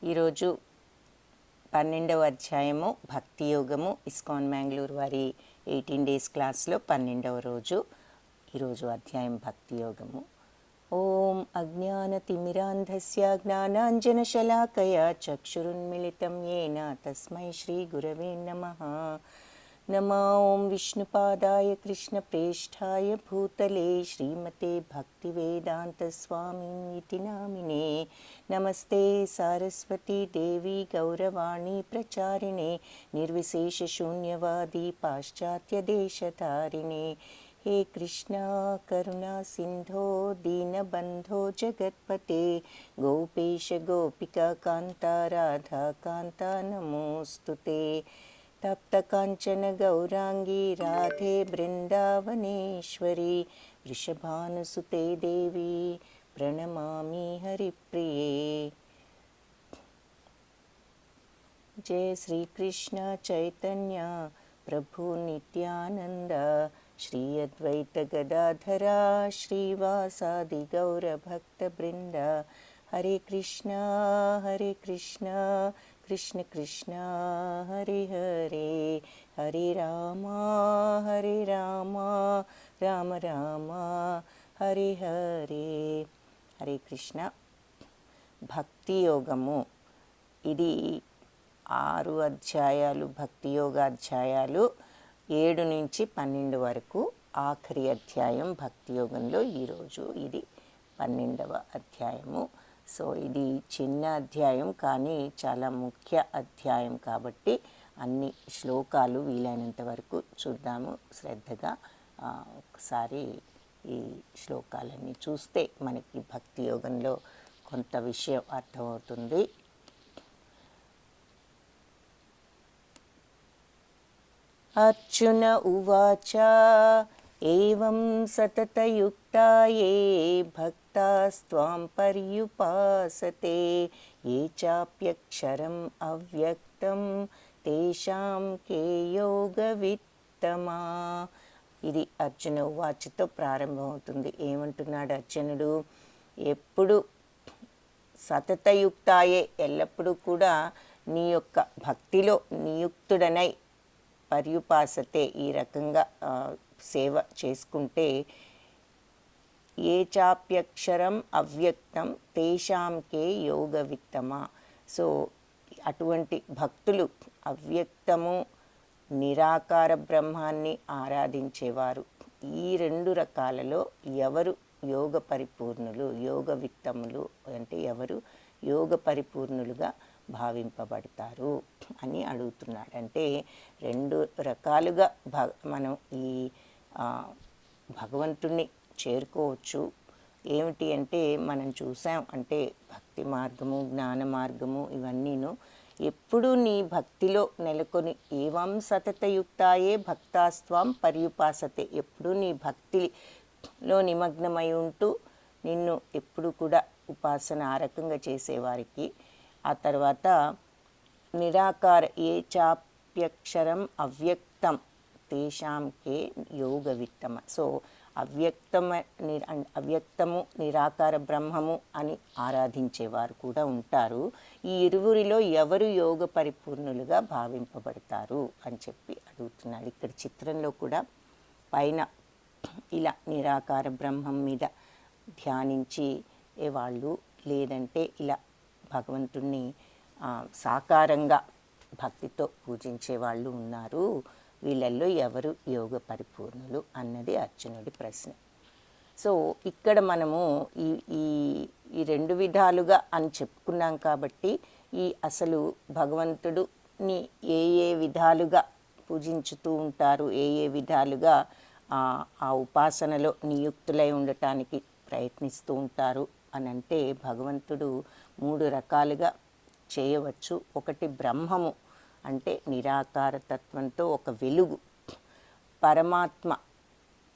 ఈరోజు 12వ అధ్యాయము భక్తి యోగము ఇస్కాన్ మ్యాంగ్లూర్ వారి 18 డేస్ క్లాస్లో 12వ రోజు. ఈరోజు అధ్యాయం భక్తి యోగము. ఓం అజ్ఞానతిమిరాంధస్య జ్ఞానాంజనశలాకయా చక్షురున్మిళితం యేన తస్మై శ్రీ గురవే నమః. నమో ఓం విష్ణుపాదాయ కృష్ణప్రేష్ఠాయ భూతలే శ్రీమతే భక్తివేదాంతస్వామి ఇతి నామినే. నమస్తే సారస్వతీ దేవి గౌరవాణి ప్రచారిణే నిర్విశేషశూన్యవాది పాశ్చాత్యదేశతారిణే. हे कृष्णा करुणा सिंधो दीनबंधो जगत्पते गोपेश गोपिका कांता राधा कांता नमोस्तुते. तप्त कांचन गौरांगी राधे बृंदावनेश्वरी वृषभानुसुते देवी प्रणमामि हरिप्रिये. जय श्री कृष्ण चैतन्य प्रभु नित्यानंद श्री अद्वैत गदाधरा श्रीवासादि गौरभक्तवृंद. हरे कृष्णा कृष्ण कृष्ण हरे हरे, हरे राम राम राम हरे हरे. हरे कृष्ण. భక్తి యోగము ఇది 6 అధ్యాయాలు, భక్తి యోగాధ్యాయాలు 7 నుంచి 12 వరకు. ఆఖరి అధ్యాయం భక్తి యోగంలో ఈరోజు ఇది 12వ అధ్యాయము. సో ఇది చిన్న అధ్యాయం కానీ చాలా ముఖ్య అధ్యాయం కాబట్టి అన్ని శ్లోకాలు వీలైనంత వరకు చూద్దాము శ్రద్ధగా. ఒకసారి ఈ శ్లోకాలన్నీ చూస్తే మనకి భక్తి యోగంలో కొంత విషయం అర్థమవుతుంది. అర్జున ఉవాచ ఏవం సతతయుక్తా ఏ భక్తాస్త్వాం పర్యుపాసతే ఏ చాప్యక్షరం అవ్యక్తం తేషాం కే యోగవిత్తమా. ఇది అర్జున ఉవాచతో ప్రారంభమవుతుంది. ఏమంటున్నాడు అర్జునుడు? ఎప్పుడు సతతయుక్తాయే, ఎల్లప్పుడూ కూడా నీ యొక్క భక్తిలో నియుక్తుడనై పర్యుపాసతే, ఈ రకంగా సేవ చేసుకుంటే, ఏ చాప్యక్షరం అవ్యక్తం తేషాంకే యోగవిత్తమా. సో అటువంటి భక్తులు అవ్యక్తము నిరాకార బ్రహ్మాన్ని ఆరాధించేవారు. ఈ 2 రకాలలో ఎవరు యోగ పరిపూర్ణులు, యోగవిత్తములు అంటే ఎవరు యోగ పరిపూర్ణులుగా భావింపబడతారు అని అడుగుతున్నాడు. అంటే 2 రకాలుగా మనం ఈ భగవంతుణ్ణి చేరుకోవచ్చు. ఏమిటి అంటే మనం చూసాం, అంటే భక్తి మార్గము, జ్ఞాన మార్గము ఇవన్నీను ఎప్పుడు నీ భక్తిలో నెలకొని ఏవం సతతయుక్తాయే భక్తాస్త్వం పర్యుపాసతే, ఎప్పుడు నీ భక్తిలో నిమగ్నమై ఉంటూ నిన్ను ఎప్పుడు కూడా ఉపాసన ఆ రకంగా చేసేవారికి. ఆ తర్వాత నిరాకార ఏ చాప్యక్షరం అవ్యక్తం తేషాంకే యోగవిత్తమ. సో అవ్యక్తము నిరాకార బ్రహ్మము అని ఆరాధించేవారు కూడా ఉంటారు. ఈ ఇరువురిలో ఎవరు యోగ పరిపూర్ణులుగా భావింపబడతారు అని చెప్పి అడుగుతున్నాడు. ఇక్కడ చిత్రంలో కూడా పైన ఇలా నిరాకార బ్రహ్మం మీద ధ్యానించి వాళ్ళు, లేదంటే ఇలా భగవంతుణ్ణి సాకారంగా భక్తితో పూజించే వాళ్ళు ఉన్నారు. వీళ్ళల్లో ఎవరు యోగ పరిపూర్ణులు అన్నది అర్జునుడి ప్రశ్న. సో ఇక్కడ మనము ఈ 2 విధాలుగా అని చెప్పుకున్నాం కాబట్టి ఈ అసలు భగవంతుడుని ఏ విధాలుగా పూజించుతూ ఉంటారు, ఏ విధాలుగా ఆ ఉపాసనలో నియుక్తులై ఉండటానికి ప్రయత్నిస్తూ ఉంటారు అని అంటే, భగవంతుడు 3 రకాలుగా చేయవచ్చు. ఒకటి బ్రహ్మము అంటే నిరాకార తత్వంతో ఒక వెలుగు, పరమాత్మ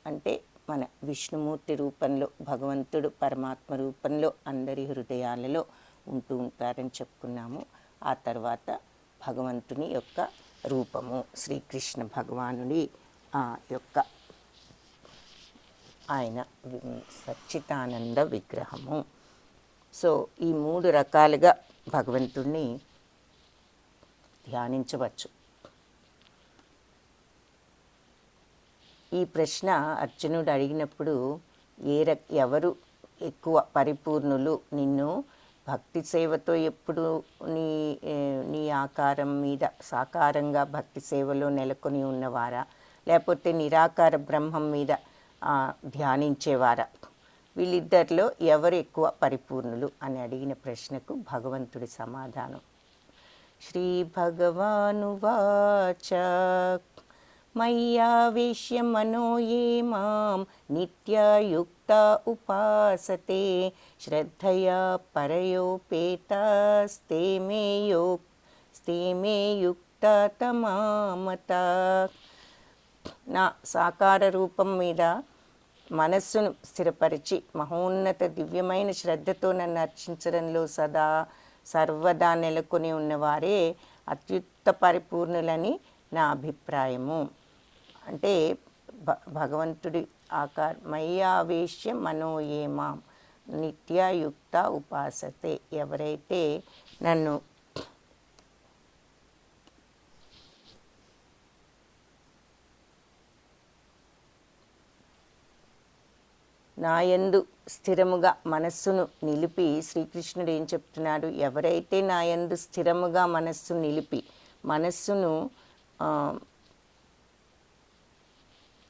అంటే మన విష్ణుమూర్తి రూపంలో భగవంతుడు పరమాత్మ రూపంలో అందరి హృదయాలలో ఉంటూ ఉంటారని చెప్పుకున్నాము. ఆ తర్వాత భగవంతుని యొక్క రూపము, శ్రీకృష్ణ భగవానుడి యొక్క ఆయన సచ్చిదానంద విగ్రహము. సో ఈ 3 రకాలుగా భగవంతుణ్ణి ధ్యానించవచ్చు. ఈ ప్రశ్న అర్జునుడు అడిగినప్పుడు ఎవరు ఎక్కువ పరిపూర్ణులు, నిన్ను భక్తి సేవతో ఎప్పుడు నీ నీ ఆకారం మీద సాకారంగా భక్తి సేవలో నెలకొని ఉన్నవారా, లేకపోతే నిరాకార బ్రహ్మం మీద ధ్యానించేవారా, వీళ్ళిద్దరిలో ఎవరు ఎక్కువ పరిపూర్ణులు అని అడిగిన ప్రశ్నకు భగవంతుడి సమాధానం. శ్రీ భగవానువాచ మయ్యావేశ్య మనో ఏ మాం నిత్యయుక్తా ఉపాసతే శ్రద్ధయా పరయోపేతాస్తే మే యుక్త తమామత. నా సాకార రూపం మీద మనస్సును స్థిరపరిచి మహోన్నత దివ్యమైన శ్రద్ధతో నన్ను అర్చించడంలో సర్వదా నెలకొని ఉన్నవారే అత్యుత్త పరిపూర్ణులని నా అభిప్రాయము. అంటే భగవంతుడి మయ్యావేశ్య మనో ఏ మాం నిత్యయుక్త ఉపాసతే, ఎవరైతే నన్ను నాయందు స్థిరముగా మనస్సును నిలిపి, శ్రీకృష్ణుడు ఏం చెప్తున్నాడు, ఎవరైతే నాయందు స్థిరముగా మనస్సు నిలిపి మనస్సును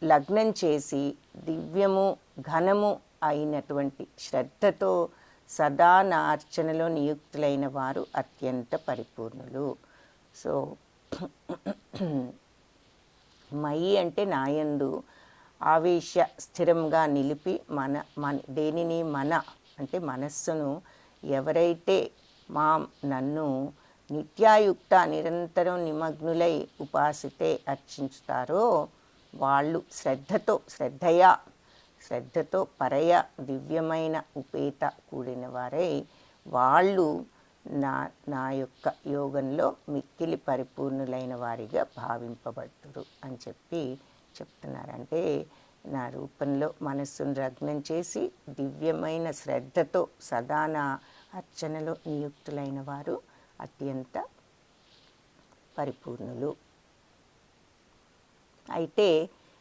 లగ్నం చేసి దివ్యము ఘనము అయినటువంటి శ్రద్ధతో సదా నా అర్చనలో నియుక్తులైన వారు అత్యంత పరిపూర్ణులు. సో మయి అంటే నాయందు ఆవేశ స్థిరంగా నిలిపి దేనిని అంటే మనస్సును ఎవరైతే నన్ను నిత్యాయుక్త నిరంతరం నిమగ్నులై ఉపాసితే అర్చించుతారో వాళ్ళు శ్రద్ధతో పరయ దివ్యమైన ఉపేత కూడిన వారై వాళ్ళు నా యొక్క యోగంలో మిక్కిలి పరిపూర్ణులైన వారిగా భావింపబడుతురు అని చెప్తున్నారు. అంటే నా రూపంలో మనస్సును లగ్నం చేసి దివ్యమైన శ్రద్ధతో సదా నా అర్చనలో నియుక్తులైన వారు అత్యంత పరిపూర్ణులు. అయితే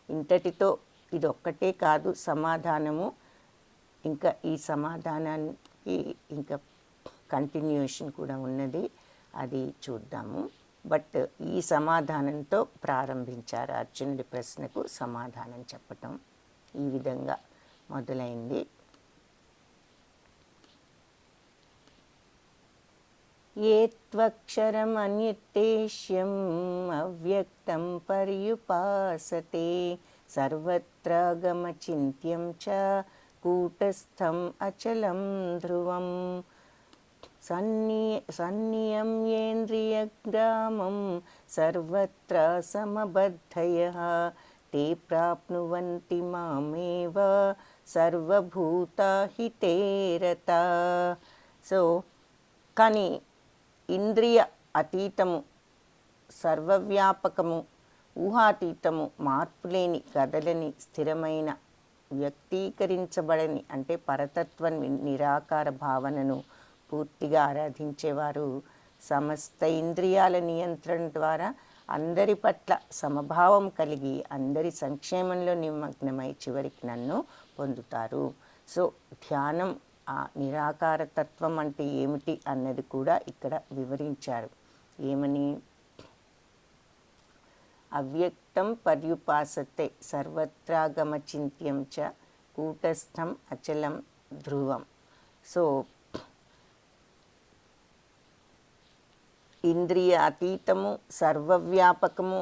ఇంతటితో ఇదొక్కటే కాదు సమాధానము, ఇంకా ఈ సమాధానానికి ఇంకా కంటిన్యూషన్ కూడా ఉన్నది, అది చూద్దాము. బట్ ఈ సమాధానంతో ప్రారంభించారు. అర్జునుడి ప్రశ్నకు సమాధానం చెప్పటం ఈ విధంగా మొదలైంది. ఏ త్వక్షరమన్యుత్తేష్యం అవ్యక్తం పర్యుపాసతే సర్వత్ర గమచింత్యం చ కూటస్థం అచలం ధ్రువం సన్నియమ్యేంద్రియగ్రామం సర్వత్ర సమబద్ధయః తే ప్రాప్నువంతి మామేవ సర్వభూతహితే రతాః. సో కానీ ఇంద్రియ అతీతము, సర్వవ్యాపకము, ఊహాతీతము, మార్పులేని కదలని స్థిరమైన వ్యక్తీకరించబడని అంటే పరతత్వ నిరాకార భావనను పూర్తిగా ఆరాధించేవారు సమస్త ఇంద్రియాల నియంత్రణ ద్వారా అందరి పట్ల సమభావం కలిగి అందరి సంక్షేమంలో నిమగ్నమై చివరికి నన్ను పొందుతారు. సో ధ్యానం ఆ నిరాకార తత్వం అంటే ఏమిటి అన్నది కూడా ఇక్కడ వివరించారు. ఏమని? అవ్యక్తం పర్యుపాసతే సర్వత్రాగమచింత్యం చ కూటస్థం అచలం ధ్రువం. సో ఇంద్రియ అతీతము, సర్వవ్యాపకము,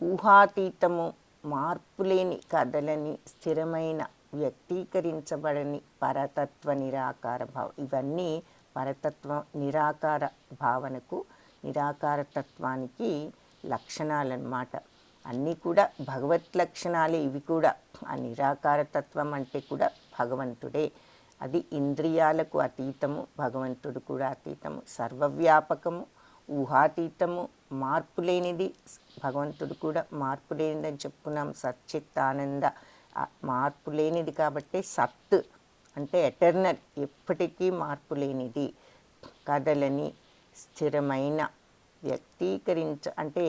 ఊహాతీతము, మార్పులేని కదలని స్థిరమైన వ్యక్తీకరించబడని పరతత్వ నిరాకార భావం. ఇవన్నీ పరతత్వ నిరాకార భావనకు, నిరాకార తత్వానికి లక్షణాలన్నమాట. అన్నీ కూడా భగవత్ లక్షణాలే ఇవి కూడా. ఆ నిరాకార తత్వం అంటే కూడా భగవంతుడే. అది ఇంద్రియాలకు అతీతము, భగవంతుడు కూడా అతీతము, సర్వవ్యాపకము, ఊహాతీతము, మార్పు లేనిది. భగవంతుడు కూడా మార్పు లేనిదని చెప్పుకున్నాం. సచ్చిత్ ఆనంద, మార్పు లేనిది కాబట్టి సత్ అంటే ఎటర్నల్, ఎప్పటికీ మార్పు లేనిది, కదలని, స్థిరమైన, అంటే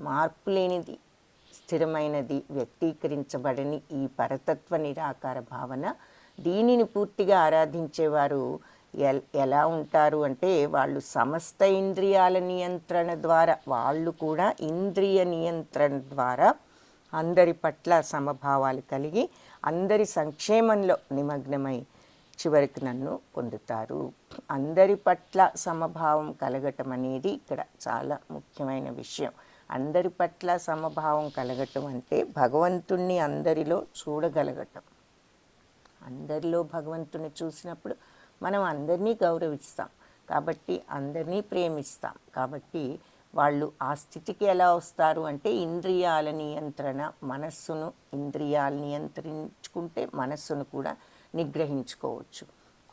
మార్పు లేనిది, స్థిరమైనది, వ్యక్తీకరించబడని ఈ పరతత్వ నిరాకార భావన, దీనిని పూర్తిగా ఆరాధించేవారు ఎలా ఉంటారు అంటే, వాళ్ళు సమస్త ఇంద్రియాల నియంత్రణ ద్వారా, వాళ్ళు కూడా ఇంద్రియ నియంత్రణ ద్వారా అందరి పట్ల సమభావాలు కలిగి అందరి సంక్షేమంలో నిమగ్నమై చివరికి నన్ను పొందుతారు. అందరి పట్ల సమభావం కలగటం అనేది ఇక్కడ చాలా ముఖ్యమైన విషయం. అందరి పట్ల సమభావం కలగటం అంటే భగవంతుణ్ణి అందరిలో చూడగలగటం. అందరిలో భగవంతుని చూసినప్పుడు మనం అందరినీ గౌరవిస్తాం, కాబట్టి అందరినీ ప్రేమిస్తాం. కాబట్టి వాళ్ళు ఆ స్థితికి ఎలా వస్తారు అంటే, ఇంద్రియాల నియంత్రణ, మనస్సును, ఇంద్రియాలు నియంత్రించుకుంటే మనస్సును కూడా నిగ్రహించుకోవచ్చు.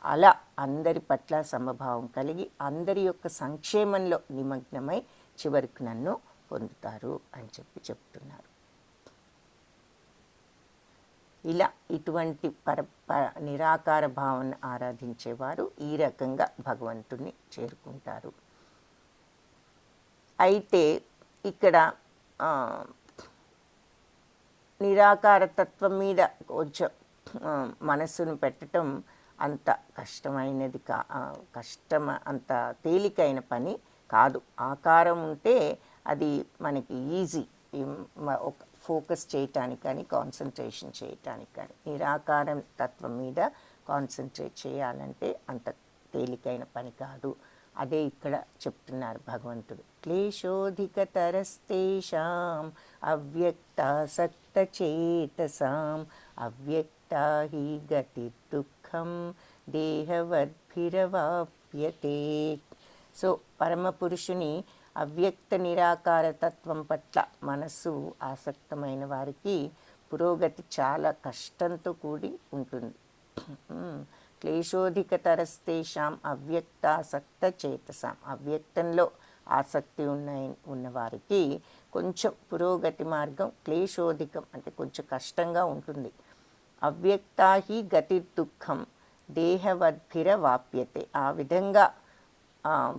అలా అందరి పట్ల సమభావం కలిగి అందరి యొక్క సంక్షేమంలో నిమగ్నమై చివరికి నన్ను పొందుతారు అని చెప్తున్నారు. ఇలా ఇటువంటి నిరాకార భావన ఆరాధించేవారు ఈ రకంగా భగవంతుని చేరుకుంటారు. అయితే ఇక్కడ నిరాకార తత్వం మీద కొంచెం మనస్సును పెట్టడం అంత కష్టమైనది అంత తేలికైన పని కాదు. ఆకారం ఉంటే అది మనకి ఈజీ, ఒక ఫోకస్ చేయటానికి కానీ కాన్సన్ట్రేషన్ చేయటానికి కానీ. నిరాకారం తత్వం మీద కాన్సన్ట్రేట్ చేయాలంటే అంత తేలికైన పని కాదు. అదే ఇక్కడ చెప్తున్నారు భగవంతుడు. క్లేశోధికతరస్తేషాం అవ్యక్తాసక్తచేతసాం అవ్యక్తా హి గతిర్దుఃఖం దేహవద్భిరవాప్యతే. సో పరమపురుషుని అవ్యక్త నిరాకార తత్వం పట్ల మనస్సు ఆసక్తమైన వారికి పురోగతి చాలా కష్టంతో కూడి ఉంటుంది. క్లేశోధికతరస్తేషాం అవ్యక్తాసక్త చేతసాం. అవ్యక్తంలో ఆసక్తి ఉన్నవారికి కొంచెం పురోగతి మార్గం క్లేశోధికం అంటే కొంచెం కష్టంగా ఉంటుంది. అవ్యక్తా హి గతి దుఃఖం దేహవద్భిర వాప్యతే. ఆ విధంగా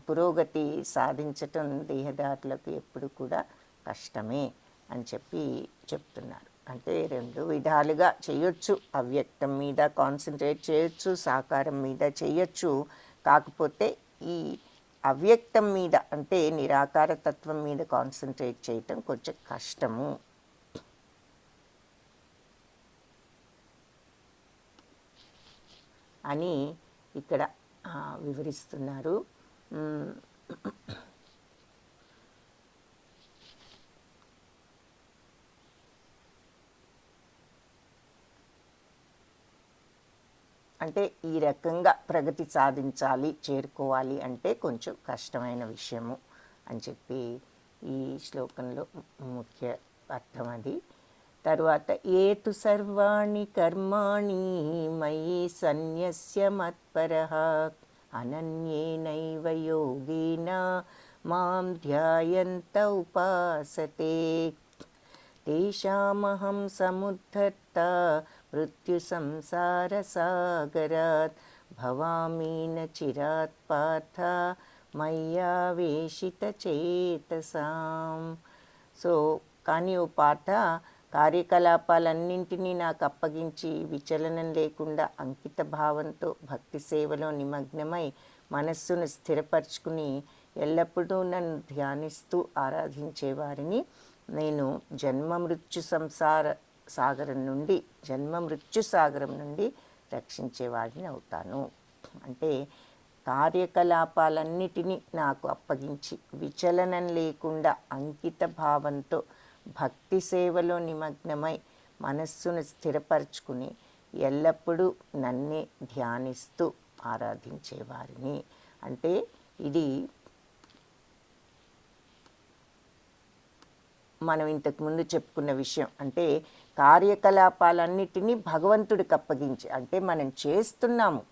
పురోగతి సాధించటం దేహదారులకు ఎప్పుడు కూడా కష్టమే అని చెప్తున్నారు. అంటే రెండు విధాలుగా చేయొచ్చు. అవ్యక్తం మీద కాన్సన్ట్రేట్ చేయొచ్చు, సాకారం మీద చేయొచ్చు. కాకపోతే ఈ అవ్యక్తం మీద అంటే నిరాకార తత్వం మీద కాన్సన్ట్రేట్ చేయటం కొంచెం కష్టము అని ఇక్కడ వివరిస్తున్నారు. అంటే ఈ రకంగా ప్రగతి సాధించాలి, చేరుకోవాలి అంటే కొంచెం కష్టమైన విషయము అని చెప్పి ఈ శ్లోకంలో ముఖ్య అర్థం అది. తరువాత ఏతు సర్వాణి కర్మాణి మయి సన్యస్య మత్పరః అనన్యేనైవ యోగేన మాం ధ్యాయంత ఉపాసతే తేషామహం సముద్ధర్త మృత్యు సంసార సాగరాత్ భవామి న చిరాత్ పార్థ మయ్యావేశిత చేతసాం. సో కానీ ఓ పార్థ, కార్యకలాపాలన్నింటినీ నాకు అప్పగించి విచలనం లేకుండా అంకిత భావంతో భక్తి సేవలో నిమగ్నమై మనస్సును స్థిరపరచుకుని ఎల్లప్పుడూ నన్ను ధ్యానిస్తూ ఆరాధించేవారిని నేను జన్మ మృత్యు సాగరం నుండి రక్షించేవాడిని అవుతాను. అంటే కార్యకలాపాలన్నిటినీ నాకు అప్పగించి విచలనం లేకుండా అంకిత భావంతో భక్తి సేవలో నిమగ్నమై మనస్సును స్థిరపరచుకుని ఎల్లప్పుడూ నన్నే ధ్యానిస్తూ ఆరాధించేవారిని. అంటే ఇది మనం ఇంతకుముందు చెప్పుకున్న విషయం. అంటే కార్యకలాపాలన్నిటినీ భగవంతుడికి అప్పగించి, అంటే మనం చేస్తున్నాము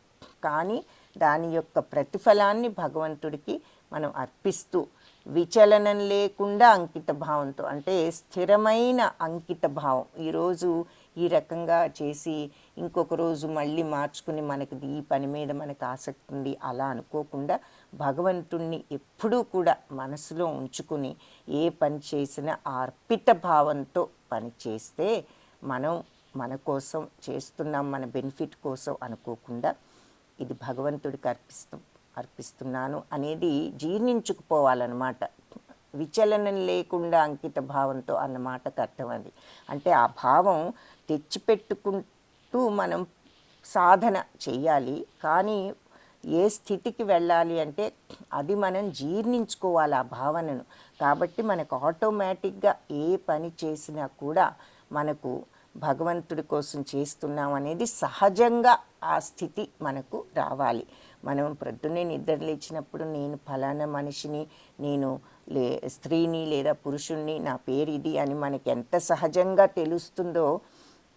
కానీ దాని యొక్క ప్రతిఫలాన్ని భగవంతుడికి మనం అర్పిస్తూ విచలనం లేకుండా అంకిత భావంతో, అంటే స్థిరమైన అంకిత భావం. ఈరోజు ఈ రకంగా చేసి ఇంకొక రోజు మళ్ళీ మార్చుకుని మనకి ఈ పని మీద మనకు ఆసక్తి ఉంది అలా అనుకోకుండా భగవంతుణ్ణి ఎప్పుడూ కూడా మనసులో ఉంచుకుని ఏ పని చేసినా అర్పిత భావంతో పని చేస్తే మనం మన కోసం చేస్తున్నాం, మన బెనిఫిట్ కోసం అనుకోకుండా ఇది భగవంతుడికి అర్పిస్తున్నాను అనేది జీర్ణించుకుపోవాలన్నమాట. విచలనం లేకుండా అంకిత భావంతో అన్న మాటకు అర్థం అది. అంటే ఆ భావం తెచ్చిపెట్టుకుంటూ మనం సాధన చెయ్యాలి, కానీ ఏ స్థితికి వెళ్ళాలి అంటే అది మనం జీర్ణించుకోవాలి ఆ భావనను. కాబట్టి మనకు ఆటోమేటిక్గా ఏ పని చేసినా కూడా మనకు భగవంతుడి కోసం చేస్తున్నాం అనేది సహజంగా ఆ స్థితి మనకు రావాలి. మనం ప్రొద్దున్నే నిద్ర లేచినప్పుడు నేను ఫలానా మనిషిని, నేను స్త్రీని లేదా పురుషుణ్ణి, నా పేరు ఇది అని మనకి ఎంత సహజంగా తెలుస్తుందో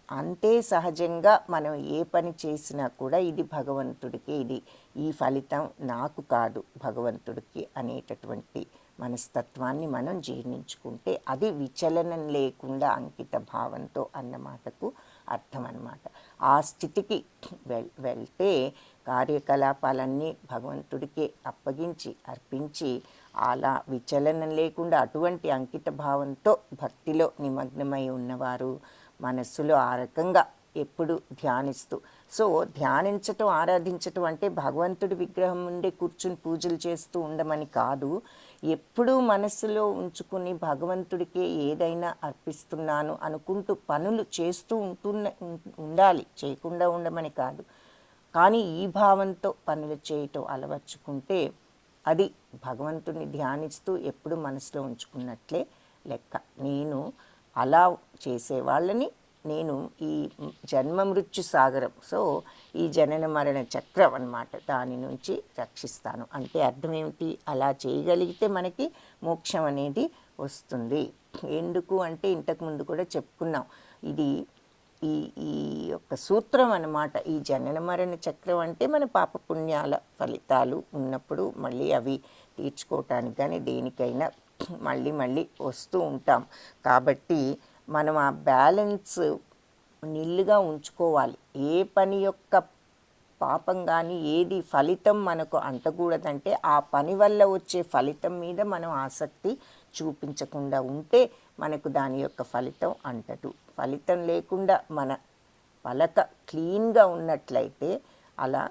అంతే సహజంగా మనం ఏ పని చేసినా కూడా ఇది భగవంతుడికి, ఇది ఈ ఫలితం నాకు కాదు భగవంతుడికి అనేటటువంటి మనస్తత్వాన్ని మనం జీర్ణించుకుంటే అది విచలనం లేకుండా అంకిత భావంతో అన్న మాటకు అర్థం అన్నమాట. ఆ స్థితికి వెళ్తే కార్యకలాపాలన్నీ భగవంతుడికే అప్పగించి అర్పించి అలా విచలనం లేకుండా అటువంటి అంకిత భావంతో భక్తిలో నిమగ్నమై ఉన్నవారు మనస్సులో ఆ రకంగా ఎప్పుడు ధ్యానిస్తూ, సో ధ్యానించటం ఆరాధించటం అంటే భగవంతుడి విగ్రహం ముందే కూర్చుని పూజలు చేస్తూ ఉండమని కాదు. ఎప్పుడూ మనస్సులో ఉంచుకుని భగవంతుడికే ఏదైనా అర్పిస్తున్నాను అనుకుంటూ పనులు చేస్తూ ఉండాలి, చేయకుండా ఉండమని కాదు. కానీ ఈ భావంతో పనులు చేయటం అలవర్చుకుంటే అది భగవంతుడిని ధ్యానిస్తూ ఎప్పుడు మనసులో ఉంచుకున్నట్లే లెక్క. నేను అలా చేసేవాళ్ళని నేను ఈ జన్మ మృత్యు సాగరం, సో ఈ జనన మరణ చక్రం అన్నమాట, దాని నుంచి రక్షిస్తాను అంటే అర్థం ఏమిటి? అలా చేయగలిగితే మనకి మోక్షం అనేది వస్తుంది. ఎందుకు అంటే ఇంతకుముందు కూడా చెప్పుకున్నాం, ఇది ఈ ఈ యొక్క సూత్రం అన్నమాట. ఈ జనన మరణ చక్రం అంటే మన పాపపుణ్యాల ఫలితాలు ఉన్నప్పుడు మళ్ళీ అవి తీర్చుకోవటానికి కానీ దేనికైనా మళ్ళీ మళ్ళీ వస్తూ ఉంటాం. కాబట్టి మనం ఆ బ్యాలెన్స్ నిల్లుగా ఉంచుకోవాలి. ఏ పని యొక్క పాపం కానీ ఏది ఫలితం మనకు అంటకూడదంటే ఆ పని వల్ల వచ్చే ఫలితం మీద మనం ఆసక్తి చూపించకుండా ఉంటే మనకు దాని యొక్క ఫలితం అంటదు. ఫలితం లేకుండా మన పలక క్లీన్గా ఉన్నట్లయితే అలా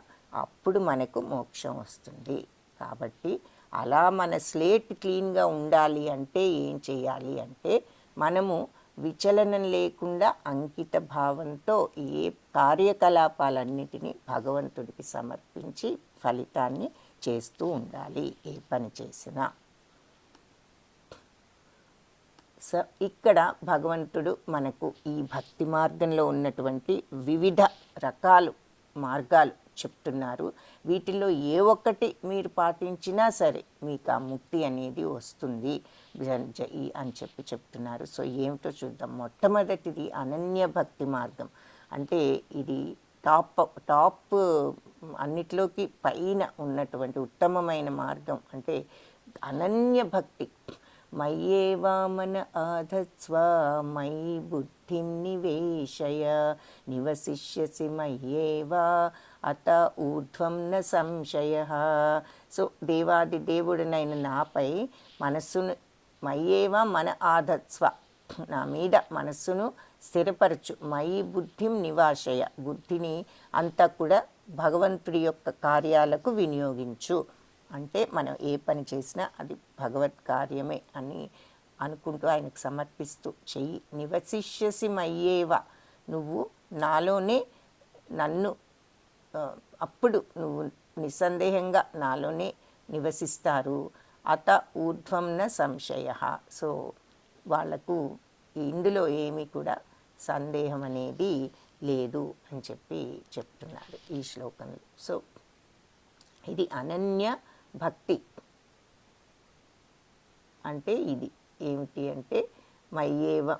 అప్పుడు మనకు మోక్షం వస్తుంది. కాబట్టి అలా మన స్లేట్ క్లీన్గా ఉండాలి అంటే ఏం చేయాలి అంటే మనము విచలనం లేకుండా అంకిత భావంతో ఏ కార్యకలాపాలన్నిటినీ భగవంతుడికి సమర్పించి ఫలితాన్ని చేస్తూ ఉండాలి ఏ పని చేసినా. సో ఇక్కడ భగవంతుడు మనకు ఈ భక్తి మార్గంలో ఉన్నటువంటి వివిధ రకాలు మార్గాలు చెప్తున్నారు. వీటిల్లో ఏ ఒక్కటి మీరు పాటించినా సరే మీకు ఆ ముక్తి అనేది వస్తుంది అని చెప్తున్నారు. సో ఏమిటో చూద్దాం. మొట్టమొదటిది అనన్య భక్తి మార్గం. అంటే ఇది టాప్ అన్నిట్లోకి పైన ఉన్నటువంటి ఉత్తమమైన మార్గం. అంటే అనన్య భక్తి. మయ్యేవా మన ఆధత్స్వ మయి బుద్ధిం నివేశయ నివసిష్యసి మయ్యేవా అత ఊర్ధ్వం న సంశయ. సో దేవాది దేవుడినైన నాపై మనస్సును మయ్యేవా మన ఆధత్స్వ, నా మీద మనస్సును స్థిరపరచు. మయి బుద్ధిం నివాశయ, బుద్ధిని అంతా కూడా భగవంతుడి యొక్క కార్యాలకు వినియోగించు. అంటే మనం ఏ పని చేసినా అది భగవత్ కార్యమే అని అనుకుంటూ ఆయనకు సమర్పిస్తూ చెయ్యి. నివసిష్యసి మయ్యేవా, నువ్వు నాలోనే నన్ను అప్పుడు నువ్వు నిస్సందేహంగా నాలోనే నివసిస్తారు. అత ఊర్ధ్వం న సంశయ. సో వాళ్లకు ఇందులో ఏమీ కూడా సందేహం అనేది లేదు అని చెప్తున్నారు ఈ శ్లోకంలో. సో ఇది అనన్య భక్తి అంటే ఇది ఏమిటి అంటే మయ్యేవ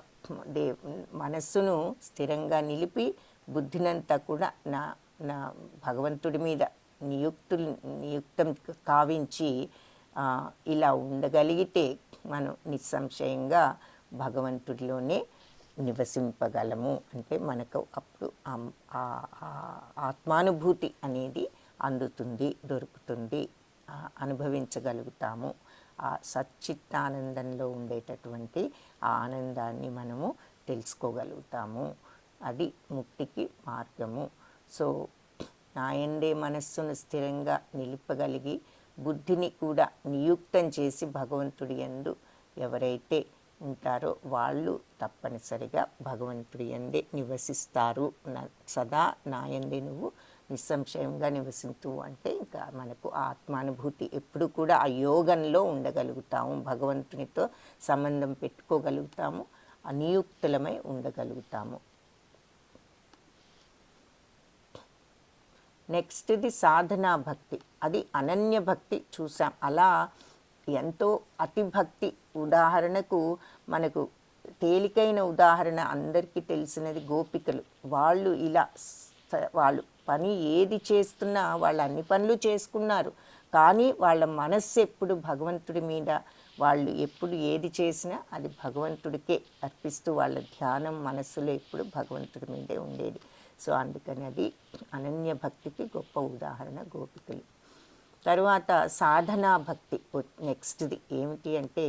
మనస్సును స్థిరంగా నిలిపి బుద్ధినంతా కూడా నా భగవంతుడి మీద నియుక్తం కావించి ఇలా ఉండగలిగితే మనం నిస్సంశయంగా భగవంతుడిలోనే నివసింపగలము. అంటే మనకు అప్పుడు ఆత్మానుభూతి అనేది అందుతుంది, దొరుకుతుంది, అనుభవించగలుగుతాము. ఆ సచ్చిత్తానందంలో ఉండేటటువంటి ఆ ఆనందాన్ని మనము తెలుసుకోగలుగుతాము. అది ముక్తికి మార్గము. సో నాయందే మనస్సును స్థిరంగా నిలుపగలిగి బుద్ధిని కూడా నియుక్తం చేసి భగవంతుడి యందు ఎవరైతే ఉంటారో వాళ్ళు తప్పనిసరిగా భగవంతుడి యందే నివసిస్తారు. సదా నాయందే నువ్వు నిస్సంశయంగా నివసించు అంటే ఇంకా మనకు ఆత్మానుభూతి ఎప్పుడు కూడా ఆ యోగంలో ఉండగలుగుతాము, భగవంతునితో సంబంధం పెట్టుకోగలుగుతాము, అనియుక్తులమై ఉండగలుగుతాము. నెక్స్ట్ది సాధనా భక్తి. అది అనన్య భక్తి చూసాం. అలా ఎంతో అతిభక్తి, ఉదాహరణకు మనకు తేలికైన ఉదాహరణ అందరికీ తెలిసినది గోపికలు. వాళ్ళు ఇలా వాళ్ళు పని ఏది చేస్తున్నా వాళ్ళు అన్ని పనులు చేసుకున్నారు, కానీ వాళ్ళ మనస్సు ఎప్పుడు భగవంతుడి మీద, వాళ్ళు ఎప్పుడు ఏది చేసినా అది భగవంతుడికే అర్పిస్తూ వాళ్ళ ధ్యానం మనస్సులో ఎప్పుడు భగవంతుడి మీదే ఉండేది. సో అందుకని అది అనన్య భక్తికి గొప్ప ఉదాహరణ గోపికలు. తరువాత సాధనా భక్తి నెక్స్ట్ది ఏమిటి అంటే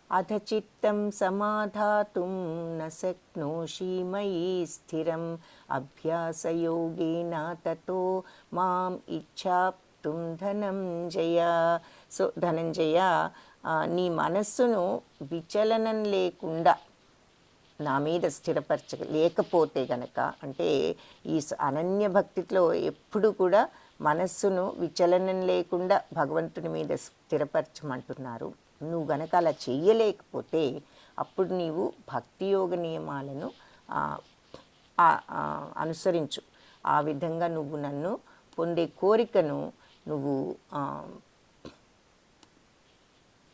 అథ చిత్తం సమాధాతుం న శక్నోషి మయి స్థిరం అభ్యాసయోగేన తతో మాం ఇచ్ఛాప్తుం ధనంజయ. సో ధనంజయ, నీ మనస్సును విచలనం లేకుండా నా మీద లేకపోతే గనక, అంటే ఈ అనన్య భక్తిలో ఎప్పుడు కూడా మనస్సును విచలనం లేకుండా భగవంతుని మీద స్థిరపరచమంటున్నారు. నువ్వు గనక అలా చెయ్యలేకపోతే అప్పుడు నీవు భక్తి యోగ నియమాలను అనుసరించు. ఆ విధంగా నువ్వు నన్ను పొందే కోరికను నువ్వు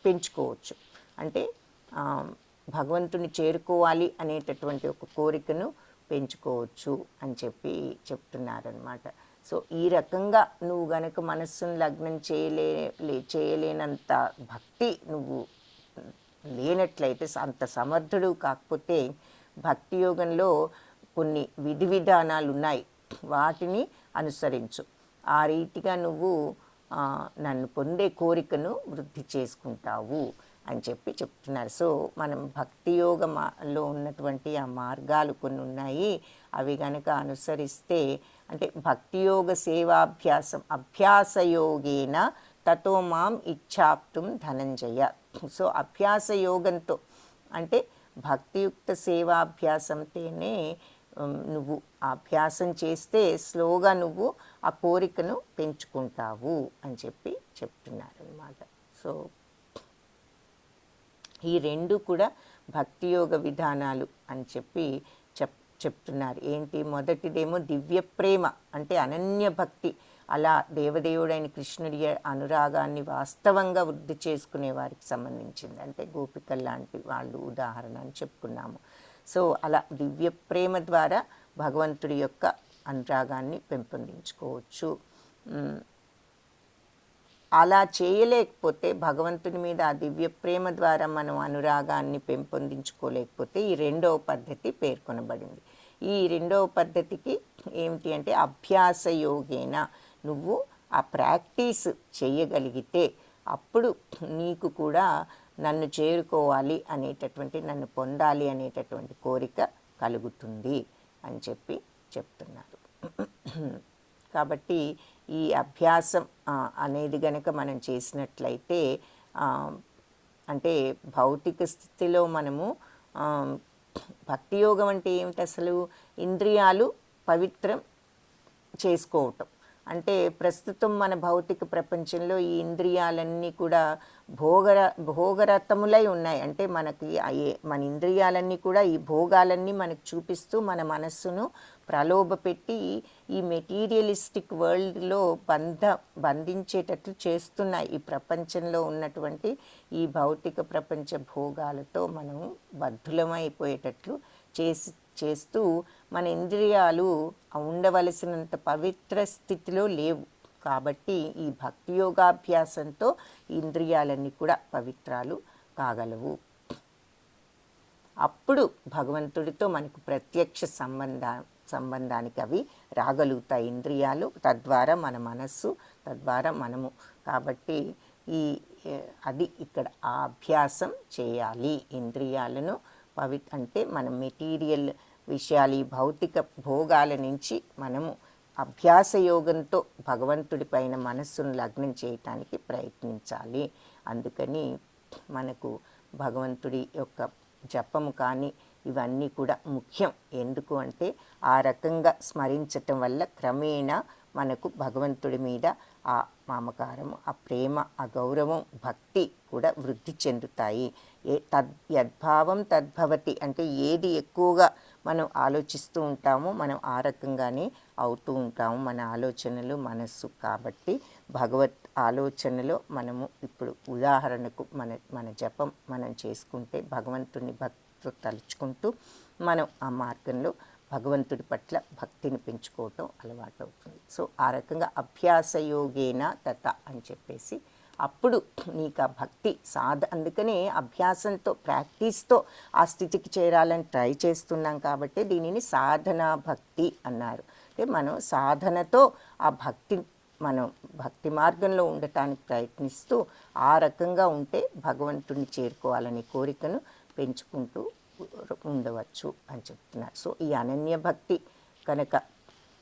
పెంచుకోవచ్చు. అంటే భగవంతుని చేరుకోవాలి అనేటటువంటి ఒక కోరికను పెంచుకోవచ్చు అని చెప్తున్నారనమాట. సో ఈ రకంగా నువ్వు గనక మనస్సును లగ్నం చేయలేనంత భక్తి నువ్వు లేనట్లయితే, అంత సమర్థుడు కాకపోతే, భక్తి యోగంలో కొన్ని విధి విధానాలు ఉన్నాయి, వాటిని అనుసరించు. ఆ రీతిగా నువ్వు నన్ను పొందే కోరికను వృద్ధి చేసుకుంటావు అని చెప్తున్నారు. సో మనం భక్తి యోగంలో ఉన్నటువంటి ఆ మార్గాలు కొన్ని ఉన్నాయి. అవి కనుక అనుసరిస్తే, అంటే భక్తి యోగ సేవాభ్యాసం అభ్యాసయోగేన తతో మాం ఇచ్ఛాప్తుం ధనంజయ. సో అభ్యాస యోగంతో, అంటే భక్తియుక్త సేవాభ్యాసంతోనే నువ్వు అభ్యాసం చేస్తే స్లోగా నువ్వు ఆ కోరికను పెంచుకుంటావు అని చెప్తున్నారు అన్నమాట. సో ఈ రెండు కూడా భక్తి యోగ విధానాలు అని చెప్తున్నారు. ఏంటి, మొదటిదేమో దివ్య ప్రేమ, అంటే అనన్య భక్తి. అలా దేవదేవుడైన కృష్ణుడి అనురాగాన్ని వాస్తవంగా వృద్ధి చేసుకునే వారికి సంబంధించింది. అంటే గోపికల్ లాంటి వాళ్ళు ఉదాహరణ అని చెప్పుకున్నాము. సో అలా దివ్య ప్రేమ ద్వారా భగవంతుడి యొక్క అనురాగాన్ని పెంపొందించుకోవచ్చు. అలా చేయలేకపోతే, భగవంతుని మీద ఆ దివ్య ప్రేమ ద్వారా మనం అనురాగాన్ని పెంపొందించుకోలేకపోతే ఈ రెండవ పద్ధతి పేర్కొనబడింది. ఈ రెండవ పద్ధతికి ఏమిటి అంటే అభ్యాస యోగేన. నువ్వు ఆ ప్రాక్టీస్ చేయగలిగితే అప్పుడు నీకు కూడా నన్ను చేరుకోవాలి అనేటటువంటి, నన్ను పొందాలి అనేటటువంటి కోరిక కలుగుతుంది అని చెప్తున్నారు. కాబట్టి ఈ అభ్యాసం అనేది గనక మనం చేసినట్లయితే, అంటే భౌతిక స్థితిలో మనము భక్తి యోగం అంటే ఏమిటి అసలు, ఇంద్రియాలు పవిత్రం చేసుకోవటం. అంటే ప్రస్తుతం మన భౌతిక ప్రపంచంలో ఈ ఇంద్రియాలన్నీ కూడా భోగరతములై ఉన్నాయి. అంటే మన ఇంద్రియాలన్నీ కూడా ఈ భోగాలన్నీ మనకు చూపిస్తూ మన మనస్సును ప్రలోభపెట్టి ఈ మెటీరియలిస్టిక్ వరల్డ్లో బంధించేటట్లు చేస్తున్నాయి. ఈ ప్రపంచంలో ఉన్నటువంటి ఈ భౌతిక ప్రపంచ భోగాలతో మనం బద్ధులమైపోయేటట్లు చేస్తూ మన ఇంద్రియాలు ఉండవలసినంత పవిత్ర స్థితిలో లేవు. కాబట్టి ఈ భక్తి యోగాభ్యాసంతో ఇంద్రియాలన్నీ కూడా పవిత్రాలు కాగలవు. అప్పుడు భగవంతుడితో మనకు ప్రత్యక్ష సంబంధానికి అవి రాగలుగుతాయి ఇంద్రియాలు, తద్వారా మన మనస్సు, తద్వారా మనము. కాబట్టి అది ఇక్కడ ఆ అభ్యాసం చేయాలి. ఇంద్రియాలను అంటే మనం మెటీరియల్ విషయాలు, ఈ భౌతిక భోగాల నుంచి మనము అభ్యాస యోగంతో భగవంతుడి పైన మనస్సును లగ్నం చేయటానికి ప్రయత్నించాలి. అందుకని మనకు భగవంతుడి యొక్క జపము కానీ ఇవన్నీ కూడా ముఖ్యం. ఎందుకు అంటే ఆ రకంగా స్మరించటం వల్ల క్రమేణా మనకు భగవంతుడి మీద ఆ మమకారము, ఆ ప్రేమ, ఆ గౌరవం, భక్తి కూడా వృద్ధి చెందుతాయి. యద్భావం తద్భవతి అంటే ఏది ఎక్కువగా మనం ఆలోచిస్తూ ఉంటామో మనం ఆ రకంగానే అవుతూ ఉంటాము, మన ఆలోచనలు, మనస్సు. కాబట్టి భగవత్ ఆలోచనలో మనము ఇప్పుడు ఉదాహరణకు మన జపం మనం చేసుకుంటే భగవంతుని భక్తితో తలుచుకుంటూ మనం ఆ మార్గంలో భగవంతుడి పట్ల భక్తిని పెంచుకోవటం అలవాటు అవుతుంది. సో ఆ రకంగా అభ్యాస యోగేన తత అని చెప్పేసి అప్పుడు నీకు ఆ భక్తి అందుకనే అభ్యాసంతో, ప్రాక్టీస్తో ఆ స్థితికి చేరాలని ట్రై చేస్తున్నాం కాబట్టి దీనిని సాధనా భక్తి అన్నారు. అంటే మనం సాధనతో ఆ మనం భక్తి మార్గంలో ఉండటానికి ప్రయత్నిస్తూ ఆ రకంగా ఉంటే భగవంతుడిని చేరుకోవాలనే కోరికను పెంచుకుంటూ ఉండవచ్చు అని చెప్తున్నారు. సో ఈ అనన్య భక్తి కనుక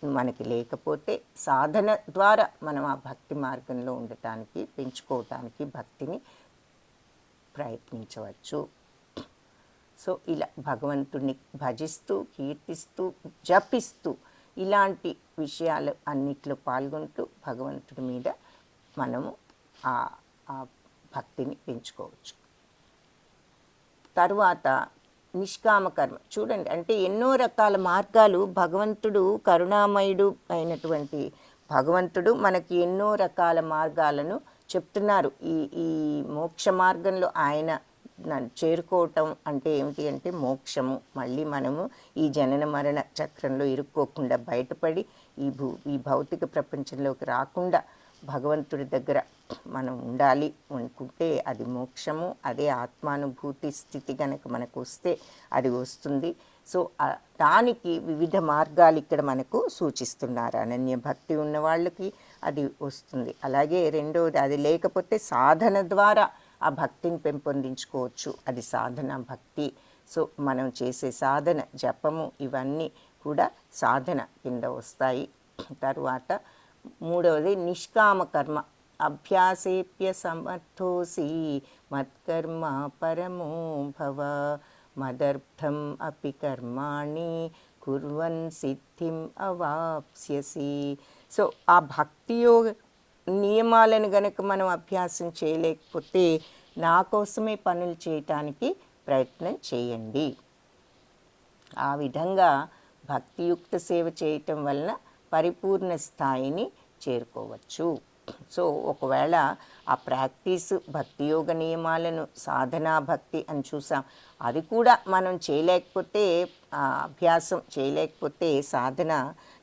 మనకి లేకపోతే సాధన ద్వారా మనం ఆ భక్తి మార్గంలో ఉండటానికి, పెంచుకోవటానికి భక్తిని ప్రయత్నించవచ్చు. సో ఇలా భగవంతుడిని భజిస్తూ, కీర్తిస్తూ, జపిస్తూ ఇలాంటి విషయాలు అన్నిట్లో పాల్గొంటూ భగవంతుడి మీద మనము ఆ భక్తిని పెంచుకోవచ్చు. తరువాత నిష్కామ కర్మ చూడండి. అంటే ఎన్నో రకాల మార్గాలు భగవంతుడు, కరుణామయుడు అయినటువంటి భగవంతుడు మనకి ఎన్నో రకాల మార్గాలను చెప్తున్నారు. ఈ మోక్ష మార్గంలో ఆయన చేరుకోవటం అంటే ఏమిటి అంటే మోక్షము. మళ్ళీ మనము ఈ జనన మరణ చక్రంలో ఇరుక్కోకుండా బయటపడి ఈ భౌతిక ప్రపంచంలోకి రాకుండా భగవంతుడి దగ్గర మనం ఉండాలి అనుకుంటే అది మోక్షము. అదే ఆత్మానుభూతి స్థితి కనుక మనకు వస్తే అది వస్తుంది. సో దానికి వివిధ మార్గాలు ఇక్కడ మనకు సూచిస్తున్నారు. అనన్య భక్తి ఉన్న వాళ్ళకి అది వస్తుంది. అలాగే రెండవది, అది లేకపోతే సాధన ద్వారా ఆ భక్తిని పెంపొందించుకోవచ్చు. అది సాధన భక్తి. సో మనం చేసే సాధన, జపము ఇవన్నీ కూడా సాధన కింద వస్తాయి. తరువాత మూడవది నిష్కామ కర్మ. అభ్యాసేప్య సమర్థోసి మత్కర్మ పరమో భవ మదర్థం అపి కర్మాణి కుర్వన్ సిద్ధిం అవాప్స్యసి. సో ఆ భక్తి యోగ నియమాలను గనక మనం అభ్యాసం చేయలేకపోతే నా కోసమే పనులు చేయటానికి ప్రయత్నం చేయండి. ఆ విధంగా భక్తియుక్త సేవ చేయటం వలన పరిపూర్ణ స్థాయిని చేరుకోవచ్చు. సో ఒకవేళ ఆ ప్రాక్టీసు, భక్తి యోగ నియమాలను సాధనా భక్తి అని చూసాం, అది కూడా మనం చేయలేకపోతే, అభ్యాసం చేయలేకపోతే, సాధన